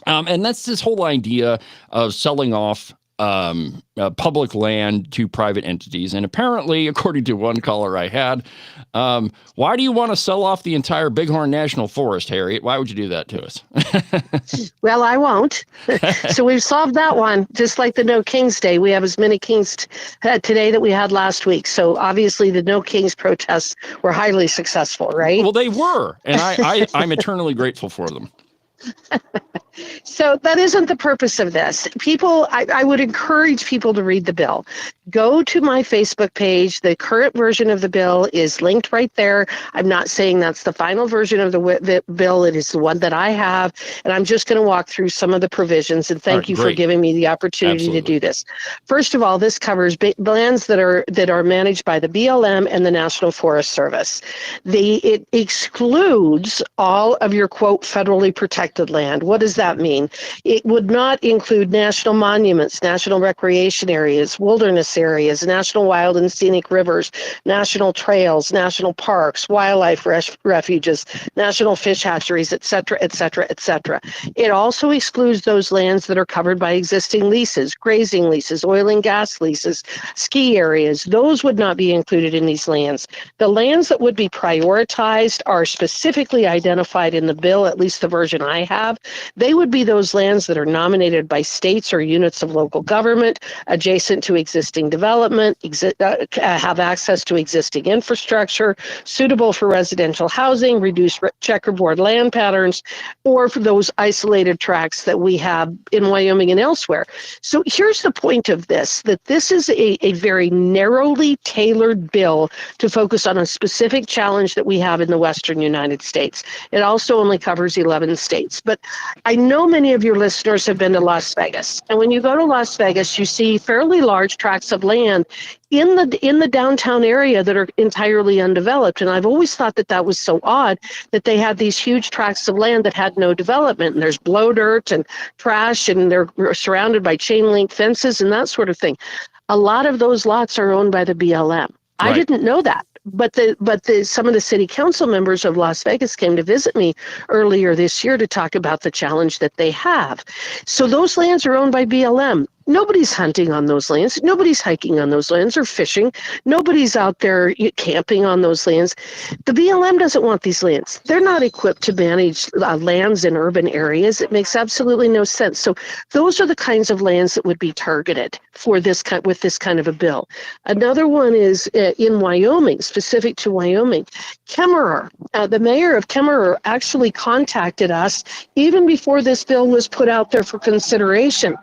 And that's this whole idea of selling off public land to private entities. And apparently, according to one caller I had, why do you want to sell off the entire Bighorn National Forest, Harriet? Why would you do that to us? Well, I won't. So we've solved that one. Just like the No Kings Day, we have as many kings today that we had last week. So obviously the No Kings protests were highly successful, right? Well, they were. And I'm eternally grateful for them. So that isn't the purpose of this. I would encourage people to read the bill. Go to my Facebook page. The current version of the bill is linked right there. I'm not saying that's the final version of the bill. It is the one that I have. And I'm just going to walk through some of the provisions. And thank you for giving me the opportunity to do this. First of all, this covers lands that are managed by the BLM and the National Forest Service. It excludes all of your, quote, federally protected land. What does that mean? It would not include national monuments, national recreation areas, wilderness areas, national wild and scenic rivers, national trails, national parks, wildlife refuges, national fish hatcheries, et cetera, et cetera, et cetera. It also excludes those lands that are covered by existing leases, grazing leases, oil and gas leases, ski areas. Those would not be included in these lands. The lands that would be prioritized are specifically identified in the bill, at least the version I have. They would be those lands that are nominated by states or units of local government, adjacent to existing development, have access to existing infrastructure, suitable for residential housing, reduce checkerboard land patterns, or for those isolated tracts that we have in Wyoming and elsewhere. So here's the point of this, that this is a very narrowly tailored bill to focus on a specific challenge that we have in the Western United States. It also only covers 11 states. But I know many of your listeners have been to Las Vegas. And when you go to Las Vegas, you see fairly large tracts of land in the downtown area that are entirely undeveloped. And I've always thought that was so odd that they had these huge tracts of land that had no development. And there's blow dirt and trash, and they're surrounded by chain link fences and that sort of thing. A lot of those lots are owned by the BLM. I didn't know that. But some of the city council members of Las Vegas came to visit me earlier this year to talk about the challenge that they have. So those lands are owned by BLM. Nobody's hunting on those lands. Nobody's hiking on those lands or fishing. Nobody's out there camping on those lands. The BLM doesn't want these lands. They're not equipped to manage lands in urban areas. It makes absolutely no sense. So those are the kinds of lands that would be targeted for this with this kind of a bill. Another one is in Wyoming, specific to Wyoming. Kemmerer, the mayor of Kemmerer actually contacted us even before this bill was put out there for consideration.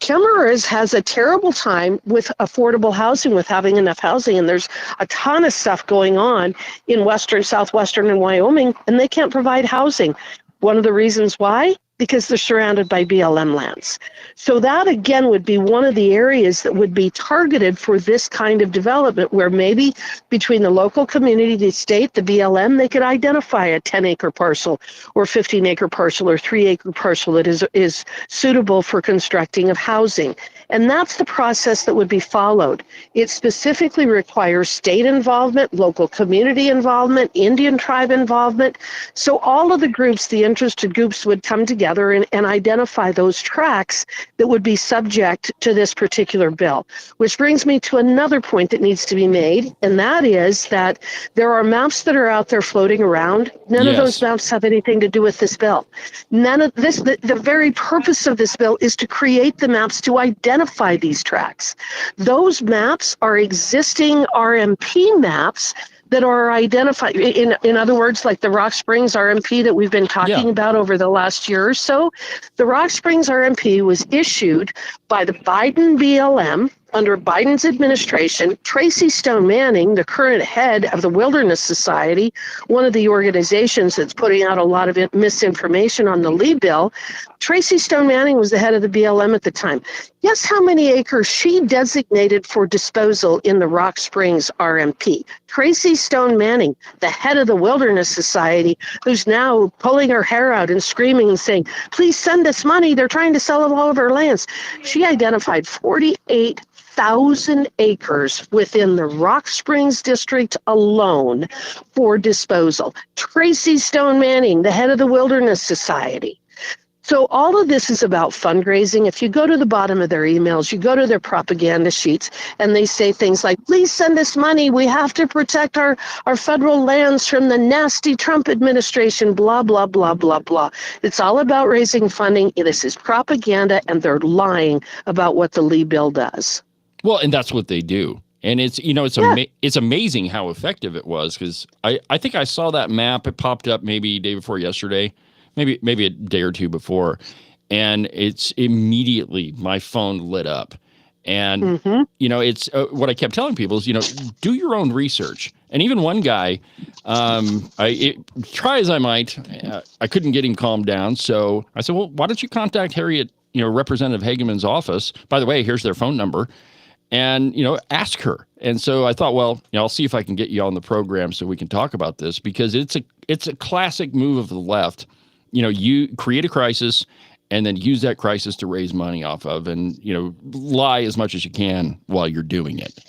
Kemmerer has a terrible time with affordable housing, with having enough housing, and there's a ton of stuff going on in western, southwestern, and Wyoming, and they can't provide housing. One of the reasons why? Because they're surrounded by BLM lands. So that, again, would be one of the areas that would be targeted for this kind of development, where maybe between the local community, the state, the BLM, they could identify a 10-acre parcel or 15-acre parcel or 3-acre parcel that is suitable for constructing of housing. And that's the process that would be followed. It specifically requires state involvement, local community involvement, Indian tribe involvement. So all of the groups, the interested groups, would come together and identify those tracts that would be subject to this particular bill. Which brings me to another point that needs to be made, and that is that there are maps that are out there floating around. None of those maps have anything to do with this bill. None of this, the very purpose of this bill is to create the maps to identify these tracts. Those maps are existing RMP maps that are identified. In other words, like the Rock Springs RMP that we've been talking about over the last year or so. The Rock Springs RMP was issued by the Biden BLM under Biden's administration. Tracy Stone Manning, the current head of the Wilderness Society, one of the organizations that's putting out a lot of misinformation on the Lee bill, Tracy Stone Manning was the head of the BLM at the time. Guess how many acres she designated for disposal in the Rock Springs RMP? Tracy Stone Manning, the head of the Wilderness Society, who's now pulling her hair out and screaming and saying, please send us money. They're trying to sell all of our lands. She identified 48,000 acres within the Rock Springs district alone for disposal. Tracy Stone Manning, the head of the Wilderness Society. So all of this is about fundraising. If you go to the bottom of their emails, you go to their propaganda sheets, and they say things like, please send us money. We have to protect our federal lands from the nasty Trump administration, blah, blah, blah, blah, blah. It's all about raising funding. This is propaganda, and they're lying about what the Lee bill does. Well, and that's what they do. And it's, it's amazing how effective it was, because I think I saw that map. It popped up maybe day before yesterday. Maybe a day or two before, and it's immediately my phone lit up. And, it's what I kept telling people is, do your own research. And even one guy, try as I might, I couldn't get him calmed down. So I said, well, why don't you contact Harriet, Representative Hageman's office? By the way, here's their phone number. And, ask her. And so I thought, well, I'll see if I can get you on the program so we can talk about this, because it's a classic move of the left. You create a crisis and then use that crisis to raise money off of, and, lie as much as you can while you're doing it.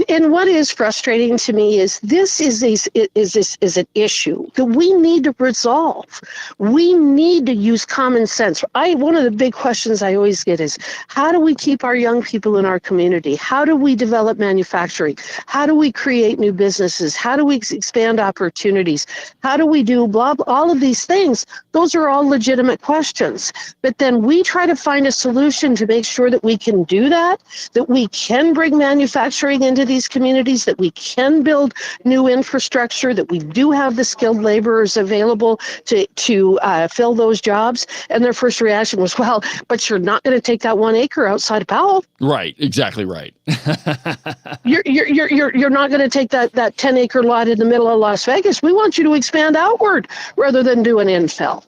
And what is frustrating to me is this is an issue that we need to resolve. We need to use common sense. One of the big questions I always get is, how do we keep our young people in our community? How do we develop manufacturing? How do we create new businesses? How do we expand opportunities? How do we do blah, blah, all of these things? Those are all legitimate questions. But then we try to find a solution to make sure that we can do that we can bring manufacturing into these communities, that we can build new infrastructure, that we do have the skilled laborers available to fill those jobs. And their first reaction was, well, but you're not going to take that 1 acre outside of Powell. Right. Exactly right. You're not going to take that 10-acre lot in the middle of Las Vegas. We want you to expand outward rather than do an infill.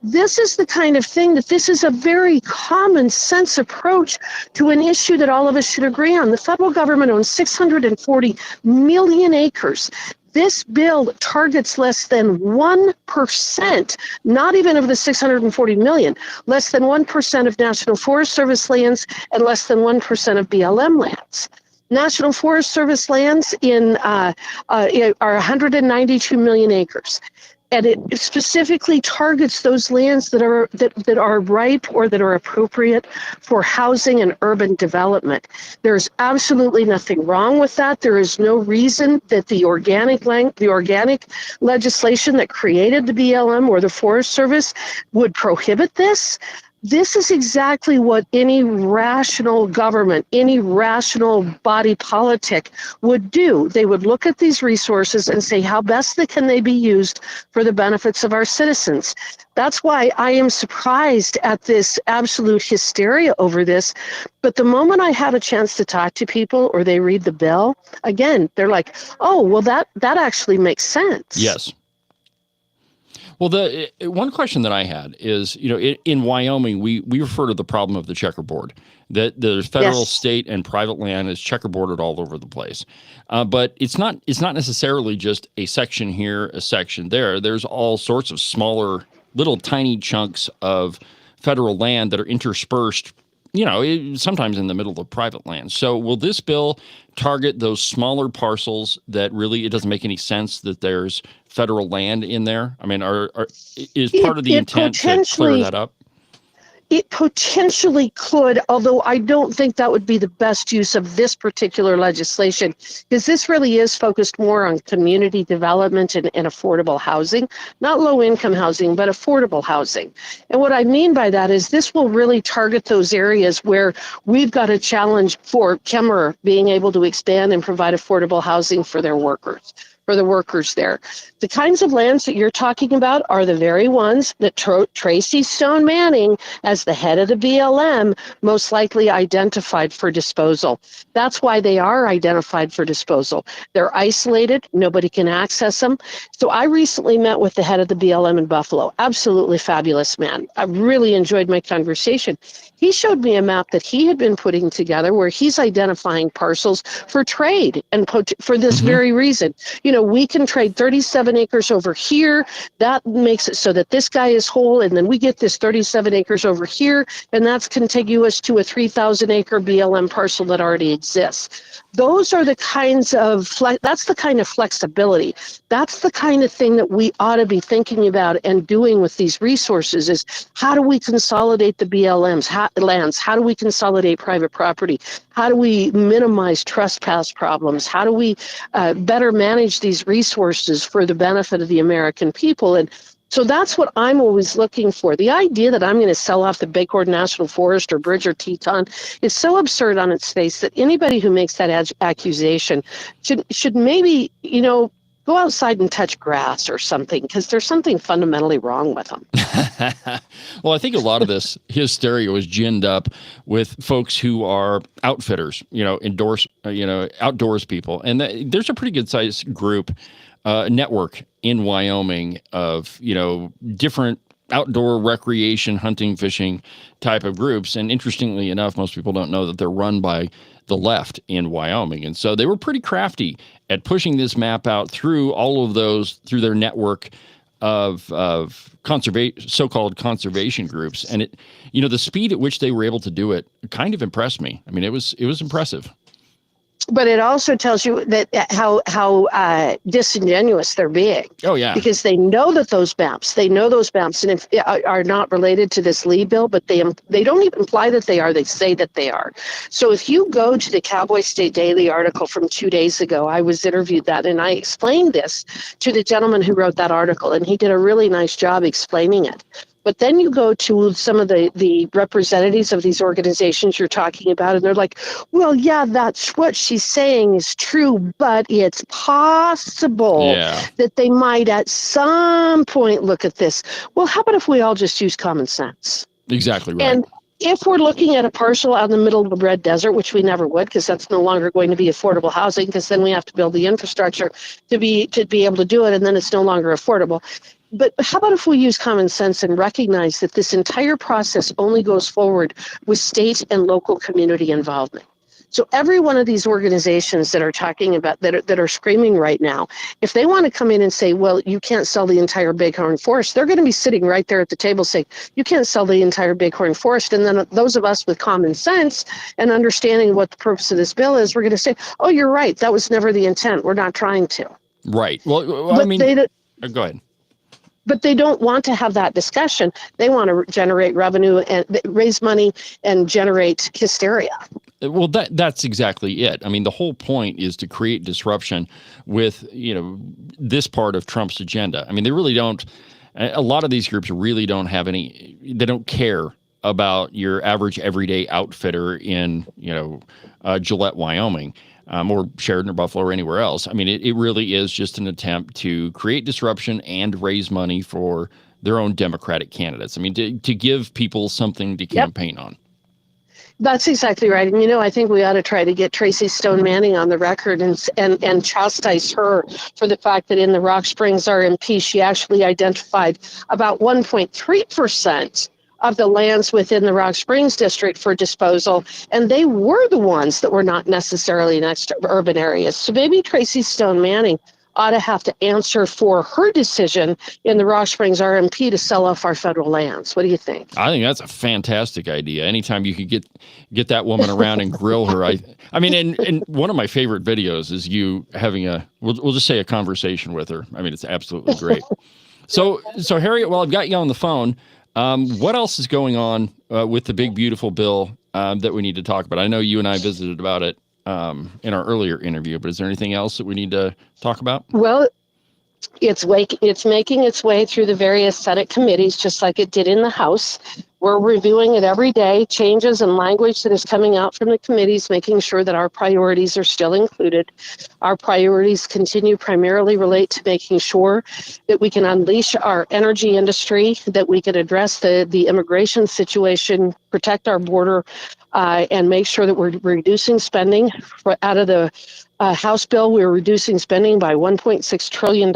This is the kind of thing this is a very common sense approach to an issue that all of us should agree on. The federal government owns 640 million acres. This bill targets less than 1%, not even of the 640 million, less than 1% of National Forest Service lands and less than 1% of BLM lands. National Forest Service lands are 192 million acres. And it specifically targets those lands that are ripe or that are appropriate for housing and urban development. There's absolutely nothing wrong with that. There is no reason that the organic legislation that created the BLM or the Forest Service would prohibit this. This is exactly what any rational government, any rational body politic would do. They would look at these resources and say, how best can they be used for the benefits of our citizens? That's why I am surprised at this absolute hysteria over this. But the moment I have a chance to talk to people or they read the bill, again, they're like, oh, well, that actually makes sense. Yes. Well, the one question that I had is, in Wyoming, we refer to the problem of the checkerboard, that the federal, state, and private land is checkerboarded all over the place. But it's not necessarily just a section here, a section there. There's all sorts of smaller, little tiny chunks of federal land that are interspersed, sometimes in the middle of private land. So will this bill target those smaller parcels that really it doesn't make any sense that there's federal land in there? I mean, is part of the intent to clear that up? It potentially could, although I don't think that would be the best use of this particular legislation, because this really is focused more on community development and affordable housing, not low-income housing, but affordable housing. And what I mean by that is this will really target those areas where we've got a challenge for Kemmerer being able to expand and provide affordable housing for their workers. For the workers there. The kinds of lands that you're talking about are the very ones that Tracy Stone Manning, as the head of the BLM, most likely identified for disposal. That's why they are identified for disposal. They're isolated. Nobody can access them. So I recently met with the head of the BLM in Buffalo. Absolutely fabulous man. I really enjoyed my conversation. He showed me a map that he had been putting together where he's identifying parcels for trade and for this very reason. We can trade 37 acres over here. That makes it so that this guy is whole, and then we get this 37 acres over here, and that's contiguous to a 3,000 acre BLM parcel that already exists. Those are the kinds of, that's the kind of flexibility. That's the kind of thing that we ought to be thinking about and doing with these resources is how do we consolidate the BLM's lands? How do we consolidate private property? How do we minimize trespass problems? How do we better manage these resources for the benefit of the American people? And so that's what I'm always looking for. The idea that I'm going to sell off the Bighorn National Forest or Bridger Teton is so absurd on its face that anybody who makes that accusation should maybe, go outside and touch grass or something, because there's something fundamentally wrong with them. Well, I think a lot of this hysteria was ginned up with folks who are outfitters, outdoors people. And there's a pretty good sized group, network in Wyoming of, different outdoor recreation, hunting, fishing type of groups. And interestingly enough, most people don't know that they're run by the left in Wyoming. And so they were pretty crafty at pushing this map out through all of those, through their network of so-called conservation groups. And it, the speed at which they were able to do it kind of impressed me. I mean, it was impressive. But it also tells you that how disingenuous they're being. Oh, yeah. Because they know those maps, and if are not related to this Lee bill, but they don't even imply that they are. They say that they are. So if you go to the Cowboy State Daily article from 2 days ago, I was interviewed that, and I explained this to the gentleman who wrote that article, and he did a really nice job explaining it. But then you go to some of the representatives of these organizations you're talking about, and they're like, well, yeah, that's what she's saying is true, but it's possible that they might at some point look at this. Well, how about if we all just use common sense? Exactly right. And if we're looking at a parcel out in the middle of the red desert, which we never would, because that's no longer going to be affordable housing, because then we have to build the infrastructure to be able to do it, and then it's no longer affordable. But how about if we use common sense and recognize that this entire process only goes forward with state and local community involvement? So every one of these organizations that are talking about that are screaming right now, if they want to come in and say, well, you can't sell the entire bighorn forest, they're going to be sitting right there at the table saying, you can't sell the entire bighorn forest. And then those of us with common sense and understanding what the purpose of this bill is, we're going to say, oh, you're right. That was never the intent. We're not trying to. Right. Well, I But mean, go ahead. But they don't want to have that discussion. They want to generate revenue and raise money and generate hysteria. Well, that's exactly it. I mean, the whole point is to create disruption with, this part of Trump's agenda. I mean, they really don't, a lot of these groups really don't have they don't care about your average everyday outfitter in, Gillette, Wyoming. Or Sheridan or Buffalo or anywhere else. I mean, it really is just an attempt to create disruption and raise money for their own Democratic candidates. I mean, to give people something to campaign on. That's exactly right. And, I think we ought to try to get Tracy Stone Manning on the record and chastise her for the fact that in the Rock Springs RMP, she actually identified about 1.3% of the lands within the Rock Springs district for disposal, and they were the ones that were not necessarily next to urban areas. So maybe Tracy Stone Manning ought to have to answer for her decision in the Rock Springs RMP to sell off our federal lands. What do you think? I think that's a fantastic idea. Anytime you could get that woman around and grill her. I mean, and one of my favorite videos is you having we'll just say a conversation with her. I mean, it's absolutely great. So Harriet, while I've got you on the phone, what else is going on with the big, beautiful bill that we need to talk about? I know you and I visited about it in our earlier interview, but is there anything else that we need to talk about? Well, it's making its way through the various Senate committees, just like it did in the House. We're reviewing it every day, changes and language that is coming out from the committees, making sure that our priorities are still included. Our priorities primarily relate to making sure that we can unleash our energy industry, that we can address the immigration situation, protect our border, and make sure that we're reducing spending out of the House bill. We're reducing spending by $1.6 trillion.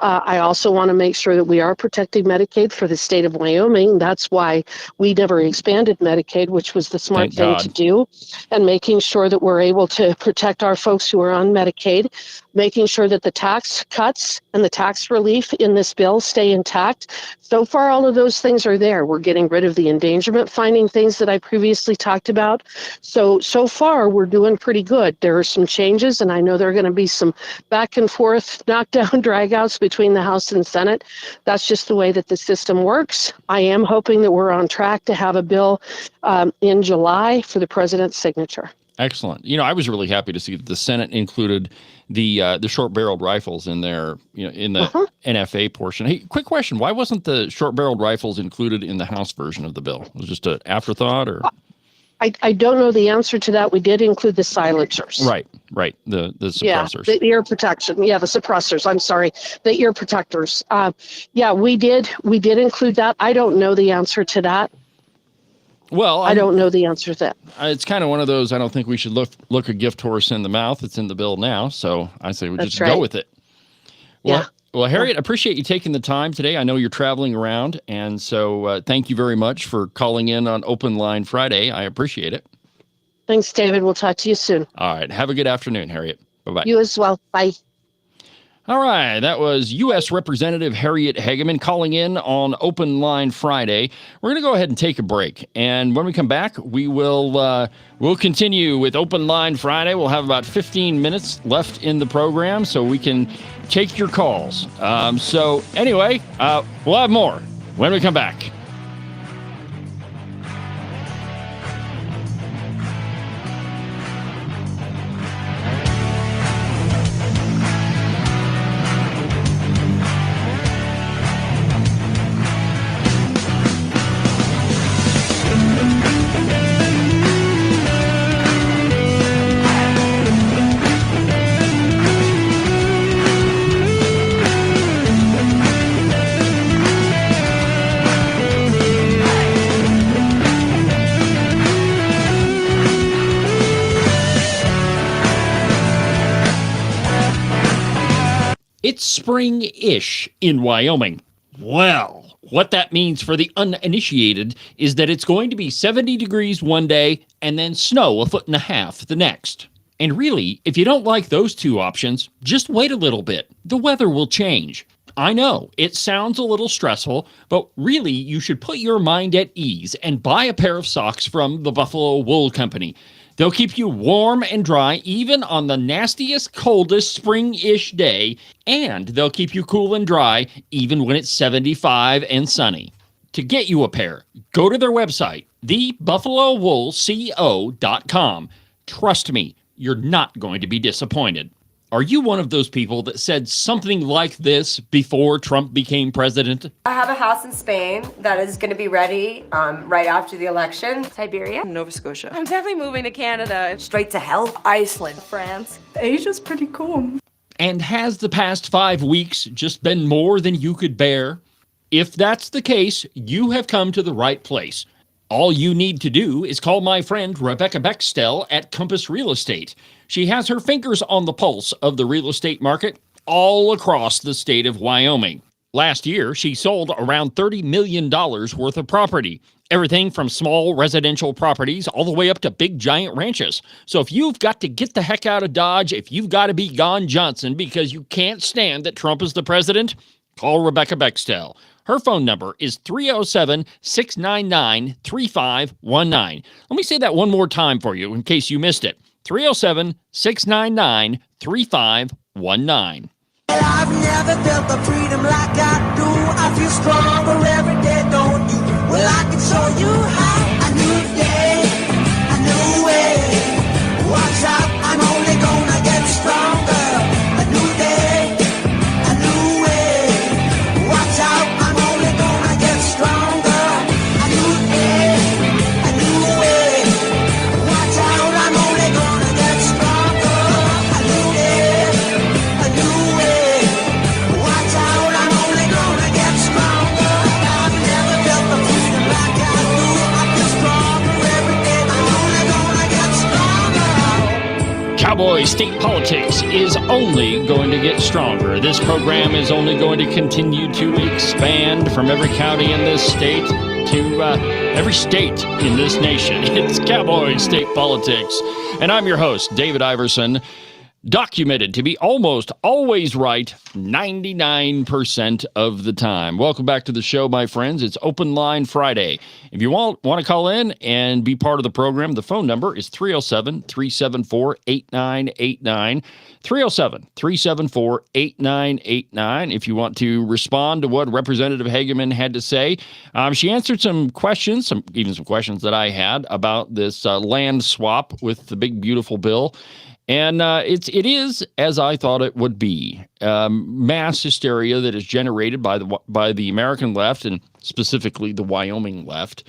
I also want to make sure that we are protecting Medicaid for the state of Wyoming. That's why we never expanded Medicaid, which was the smart thing to do, and making sure that we're able to protect our folks who are on Medicaid, making sure that the tax cuts and the tax relief in this bill stay intact. So far, all of those things are there. We're getting rid of the endangerment finding things that I previously talked about. So far, we're doing pretty good. There are some changes, and I know there are going to be some back and forth, knockdown, dragouts between the House and Senate. That's just the way that the system works. I am hoping that we're on track to have a bill in July for the president's signature. Excellent. I was really happy to see that the Senate included the short-barreled rifles in their, in the NFA portion. Hey, quick question: why wasn't the short-barreled rifles included in the House version of the bill? Was it just an afterthought, or? I don't know the answer to that. We did include the silencers. Right. The suppressors. Yeah, the ear protection. Yeah, the suppressors. I'm sorry, the ear protectors. We did include that. I don't know the answer to that. Well, I don't know the answer to that. It's kind of one of those. I don't think we should look a gift horse in the mouth. It's in the bill now, so I say we just go with it. Well, Well, Harriet, I appreciate you taking the time today. I know you're traveling around, and so thank you very much for calling in on Open Line Friday. I appreciate it. Thanks, David. We'll talk to you soon. All right. Have a good afternoon, Harriet. Bye-bye. You as well. Bye. All right, that was U.S. Representative Harriet Hageman calling in on Open Line Friday. We're going to go ahead and take a break, and when we come back, we'll continue with Open Line Friday. We'll have about 15 minutes left in the program, so we can take your calls. So anyway, we'll have more when we come back. It's spring-ish in Wyoming. Well, What that means for the uninitiated is that it's going to be 70 degrees one day and then snow 1.5 feet the next. And really, if you don't like those two options, just wait a little bit. The weather will change. I know, it sounds a little stressful, but really you should put your mind at ease and buy a pair of socks from the Buffalo Wool Company. They'll keep you warm and dry even on the nastiest, coldest spring-ish day, and they'll keep you cool and dry even when it's 75 and sunny. To get you a pair, go to their website, thebuffalowoolco.com. Trust me, you're not going to be disappointed. Are you one of those people that said something like this before Trump became president? I have a house in Spain that is going to be ready right after the election. Siberia. Nova Scotia. I'm definitely moving to Canada. Straight to hell. Iceland. France. Asia's pretty cool. And has the past 5 weeks just been more than you could bear? If that's the case, you have come to the right place. All you need to do is call my friend Rebecca Bextel at Compass Real Estate. She has her fingers on the pulse of the real estate market all across the state of Wyoming. Last year, she sold around $30 million worth of property. Everything from small residential properties all the way up to big giant ranches. So if you've got to get the heck out of Dodge, if you've got to be gone Johnson because you can't stand that Trump is the president, call Rebecca Bextel. Her phone number is 307-699-3519. Let me say that one more time for you in case you missed it. 307-699-3519. I've never felt the freedom like I do. I feel stronger every day, don't you? Well, I can show you how. A new day, a new way. Watch out, I'm only gonna get stronger. A new day, a new way. Watch out, I'm only gonna get stronger. A new day, a new way. Watch out, I'm only gonna get stronger. A new day, a new way. Watch out, I'm only gonna get stronger. I've never felt the freedom like I do. I feel stronger every day. I'm only gonna get stronger. Cowboy state politics is only going to get stronger. This program is only going to continue to expand from every county in this state to every state in this nation. It's Cowboy state politics. And I'm your host, David Iverson, documented to be almost always right 99% of the time. Welcome back to the show, my friends. It's Open Line Friday. If you want to call in and be part of the program, the phone number is 307-374-8989. 307-374-8989. If you want to respond to what Representative Hageman had to say, she answered some questions, some questions that I had about this land swap with the big, beautiful bill. And it is as I thought it would be. Mass hysteria that is generated by the American left and specifically the Wyoming left.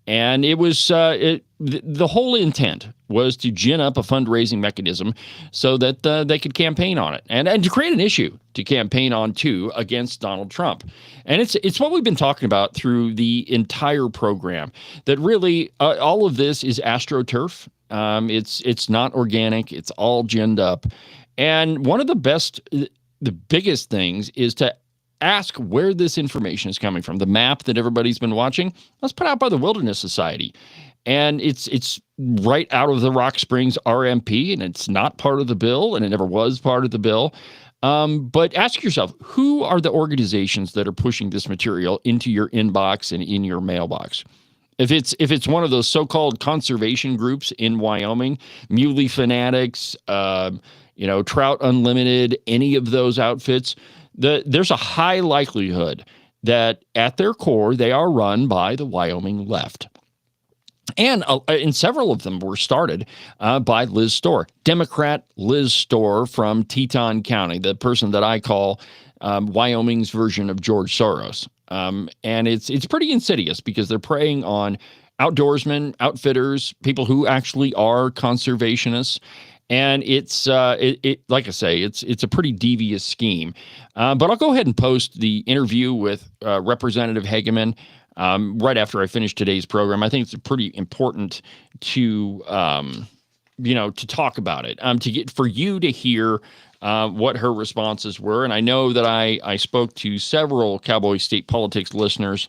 And it was the whole intent was to gin up a fundraising mechanism so that they could campaign on it and to create an issue to campaign on too against Donald Trump. And it's what we've been talking about through the entire program, that really all of this is AstroTurf. It's not organic. It's all ginned up. And one of the biggest things is to ask where this information is coming from. The map that everybody's been watching was put out by the Wilderness Society. And it's right out of the Rock Springs RMP, and it's not part of the bill, and it never was part of the bill. But ask yourself, who are the organizations that are pushing this material into your inbox and in your mailbox? If it's one of those so-called conservation groups in Wyoming, Muley Fanatics, Trout Unlimited, any of those outfits, there's a high likelihood that at their core they are run by the Wyoming left. And several of them were started by Liz Storr, Democrat Liz Storr from Teton County, the person that I call Wyoming's version of George Soros. And it's pretty insidious because they're preying on outdoorsmen, outfitters, people who actually are conservationists. And it's like I say, it's a pretty devious scheme. But I'll go ahead and post the interview with Representative Hageman right after I finish today's program. I think it's pretty important to to talk about it, for you to hear what her responses were. And I know that I spoke to several Cowboy State Politics listeners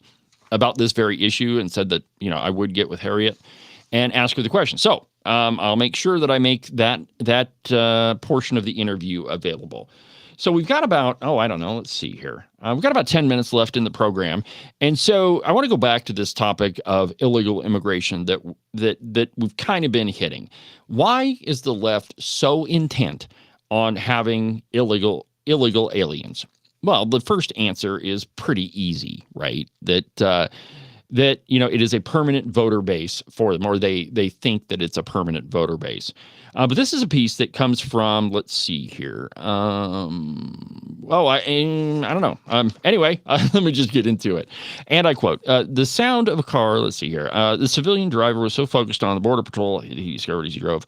about this very issue and said that, I would get with Harriet and ask her the question. So I'll make sure that I make that portion of the interview available. So we've got about, let's see here. We've got about 10 minutes left in the program. And so I want to go back to this topic of illegal immigration that we've kind of been hitting. Why is the left so intent on having illegal aliens? Well, the first answer is pretty easy, right? That it is a permanent voter base for them, or they think that it's a permanent voter base. But this is a piece that comes from, let's see here. I don't know. Anyway, let me just get into it. And I quote, the sound of a car, let's see here. The civilian driver was so focused on the Border Patrol, he discovered as he drove.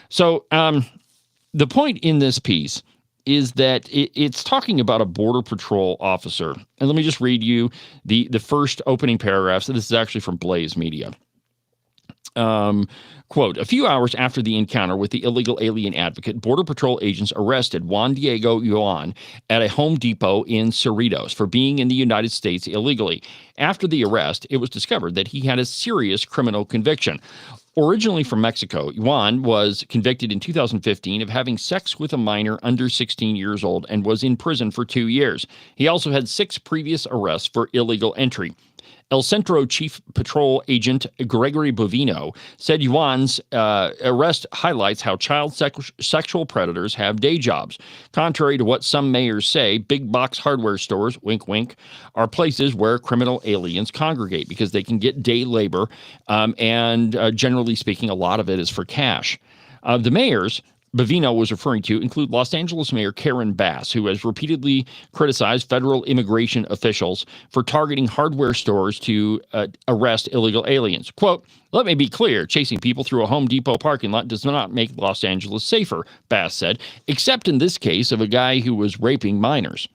So the point in this piece is that it's talking about a Border Patrol officer. And let me just read you the first opening paragraph. So this is actually from Blaze Media. Quote, a few hours after the encounter with the illegal alien advocate, Border Patrol agents arrested Juan Diego Yuan at a Home Depot in Cerritos for being in the United States illegally. After the arrest, it was discovered that he had a serious criminal conviction. Originally from Mexico, Yuan was convicted in 2015 of having sex with a minor under 16 years old and was in prison for 2 years. He also had 6 previous arrests for illegal entry. El Centro Chief Patrol Agent Gregory Bovino said Yuan's arrest highlights how child sexual predators have day jobs. Contrary to what some mayors say, big box hardware stores, wink, wink, are places where criminal aliens congregate because they can get day labor, and generally speaking, a lot of it is for cash. The mayors Bovino was referring to include Los Angeles Mayor Karen Bass, who has repeatedly criticized federal immigration officials for targeting hardware stores to arrest illegal aliens. Quote, let me be clear, chasing people through a Home Depot parking lot does not make Los Angeles safer, Bass said, except in this case of a guy who was raping minors.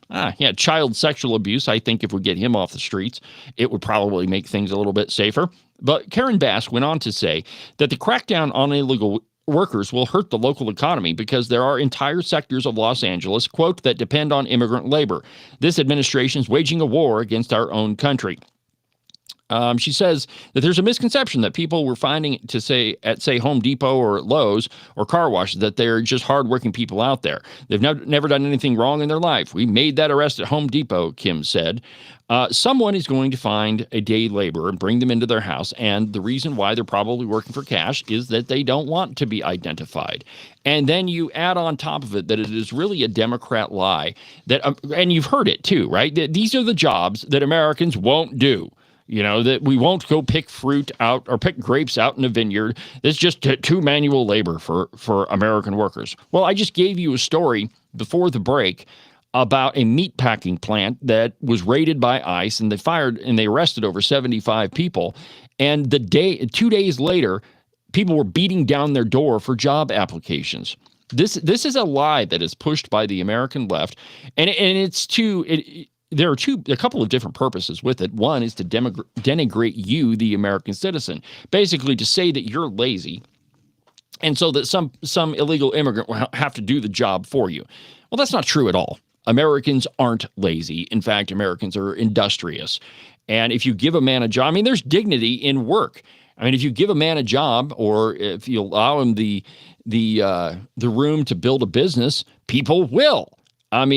Child sexual abuse. I think if we get him off the streets, it would probably make things a little bit safer. But Karen Bass went on to say that the crackdown on illegal workers will hurt the local economy because there are entire sectors of Los Angeles, quote, that depend on immigrant labor. This administration is waging a war against our own country. She says that there's a misconception that people were finding at Home Depot or Lowe's or car washes that they're just hardworking people out there. They've never done anything wrong in their life. We made that arrest at Home Depot, Kim said. Someone is going to find a day laborer and bring them into their house, and the reason why they're probably working for cash is that they don't want to be identified. And then you add on top of it that it is really a Democrat lie that, and you've heard it too, right? That these are the jobs that Americans won't do. That we won't go pick fruit out or pick grapes out in a vineyard. It's just too manual labor for American workers. Well, I just gave you a story before the break about a meatpacking plant that was raided by ICE, and they arrested over 75 people. And 2 days later, people were beating down their door for job applications. This is a lie that is pushed by the American left, and there are a couple of different purposes with it. One is to denigrate you, the American citizen, basically to say that you're lazy, and so that some illegal immigrant will have to do the job for you. Well, that's not true at all. Americans aren't lazy. In fact, Americans are industrious. And if you give a man a job, there's dignity in work. If you give a man a job, or if you allow him the room to build a business, people will. To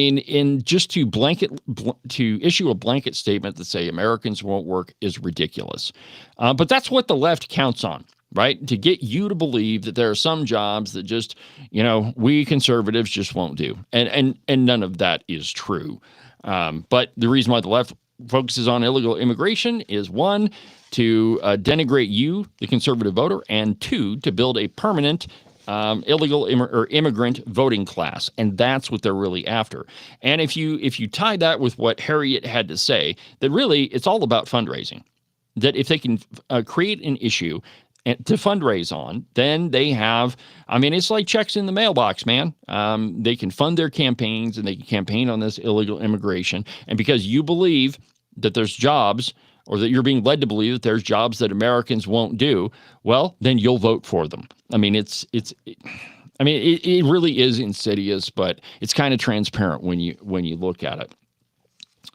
issue a blanket statement that say Americans won't work is ridiculous. But that's what the left counts on, right? To get you to believe that there are some jobs that just, we conservatives just won't do. And none of that is true. But the reason why the left focuses on illegal immigration is, 1, to denigrate you, the conservative voter, and 2, to build a permanent illegal immigrant voting class, and that's what they're really after. And if you tie that with what Harriet had to say, that really it's all about fundraising. That if they can create an issue to fundraise on, then they have. It's like checks in the mailbox, man. They can fund their campaigns and they can campaign on this illegal immigration, and because you believe that there's jobs or that you're being led to believe that there's jobs that Americans won't do, well, then you'll vote for them. I mean, it really is insidious, but it's kind of transparent when you look at it.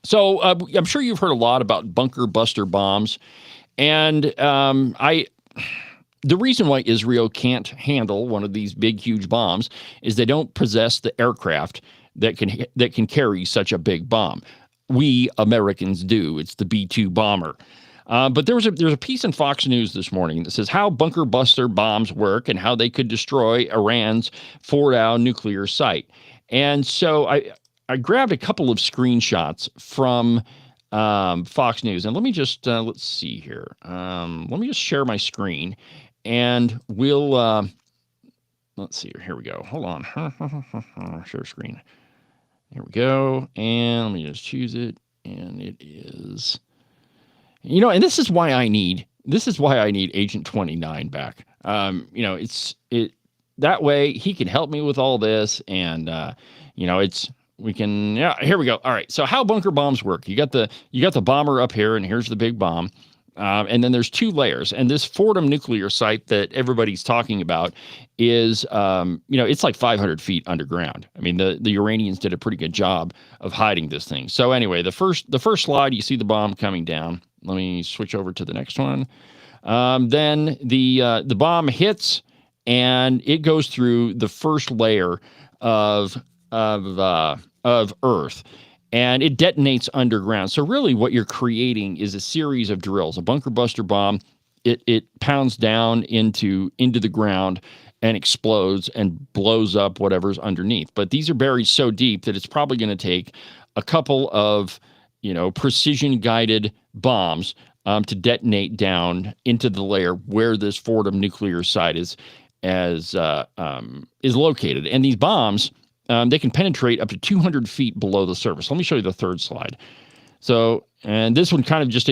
So I'm sure you've heard a lot about bunker buster bombs, and the reason why Israel can't handle one of these big, huge bombs is they don't possess the aircraft that can carry such a big bomb. We Americans do. It's the B-2 bomber. But there's a piece in Fox News this morning that says how bunker buster bombs work and how they could destroy Iran's Fordow nuclear site. And so I grabbed a couple of screenshots from Fox News, and let me just let's see here. Let me just share my screen, and we'll let's see here. Here we go. Hold on. Share screen. Here we go, and let me just choose it, and it is. And this is why I need Agent 29 back. That way he can help me with all this, and here we go. All right. So how bunker bombs work? You got the bomber up here, and here's the big bomb. And then there's two layers, and this Fordham nuclear site that everybody's talking about is, it's like 500 feet underground. I mean, the Iranians did a pretty good job of hiding this thing. So anyway, the first slide, you see the bomb coming down. Let me switch over to the next one. Then the bomb hits, and it goes through the first layer of Earth. And it detonates underground. So really what you're creating is a series of drills. A bunker buster bomb, it pounds down into the ground and explodes and blows up whatever's underneath. But these are buried so deep that it's probably going to take a couple of, precision-guided bombs to detonate down into the layer where this Fordham nuclear site is located. And these bombs, they can penetrate up to 200 feet below the surface. Let me show you the third slide. So, and this one kind of just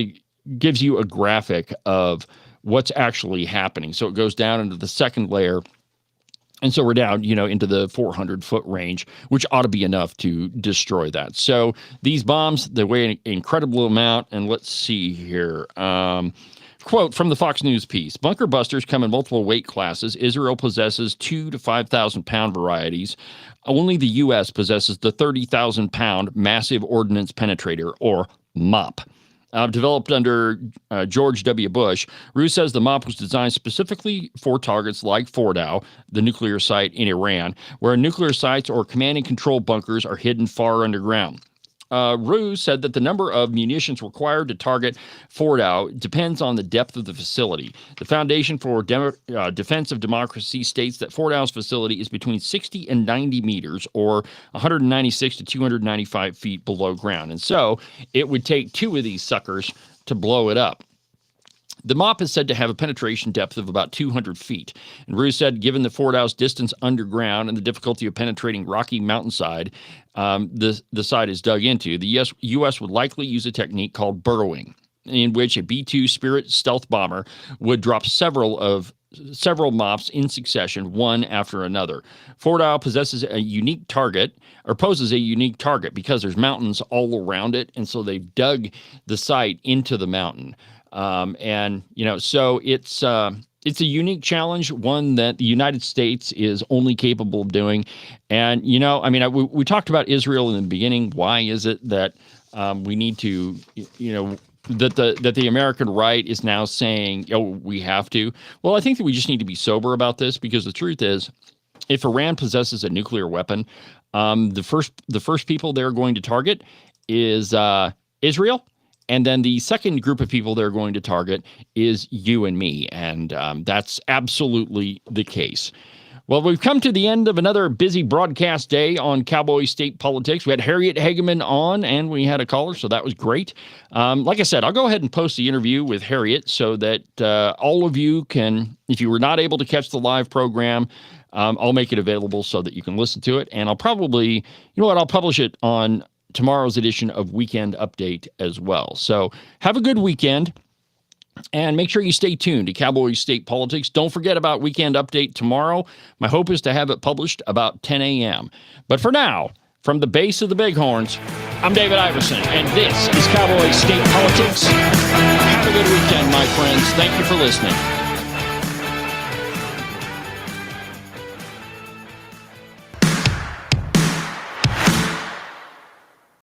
gives you a graphic of what's actually happening. So it goes down into the second layer. And so we're down, into the 400-foot range, which ought to be enough to destroy that. So these bombs, they weigh an incredible amount. And let's see here. Quote from the Fox News piece, bunker busters come in multiple weight classes. Israel possesses 2,000 to 5,000 pound varieties. Only the U.S. possesses the 30,000 pound massive ordnance penetrator, or MOP. Developed under George W. Bush, Roos says the MOP was designed specifically for targets like Fordow, the nuclear site in Iran, where nuclear sites or command and control bunkers are hidden far underground. Roos said that the number of munitions required to target Fordow depends on the depth of the facility. The Foundation for Defense of Democracy states that Fordow's facility is between 60 and 90 meters, or 196 to 295 feet below ground. And so it would take two of these suckers to blow it up. The MOP is said to have a penetration depth of about 200 feet. And Roos said, given the Fordow's distance underground and the difficulty of penetrating rocky mountainside the site is dug into, the U.S. would likely use a technique called burrowing, in which a B-2 Spirit stealth bomber would drop several MOPs in succession, one after another. Fordow poses a unique target because there's mountains all around it, and so they dug the site into the mountain. So it's a unique challenge, one that the United States is only capable of doing. And, we talked about Israel in the beginning. Why is it that we need to, that the American right is now saying, we have to? Well, I think that we just need to be sober about this, because the truth is, if Iran possesses a nuclear weapon, the first people they're going to target is Israel. And then the second group of people they're going to target is you and me. And that's absolutely the case. Well, we've come to the end of another busy broadcast day on Cowboy State Politics. We had Harriet Hageman on, and we had a caller, so that was great. Like I said, I'll go ahead and post the interview with Harriet so that all of you can, if you were not able to catch the live program, I'll make it available so that you can listen to it. And I'll probably, I'll publish it on tomorrow's edition of Weekend Update as well. So have a good weekend, and make sure you stay tuned to Cowboy State Politics. Don't forget about Weekend Update tomorrow. My hope is to have it published about 10 a.m. But for now, from the base of the Bighorns, I'm David Iverson, and this is Cowboy State Politics. Have a good weekend, my friends. Thank you for listening.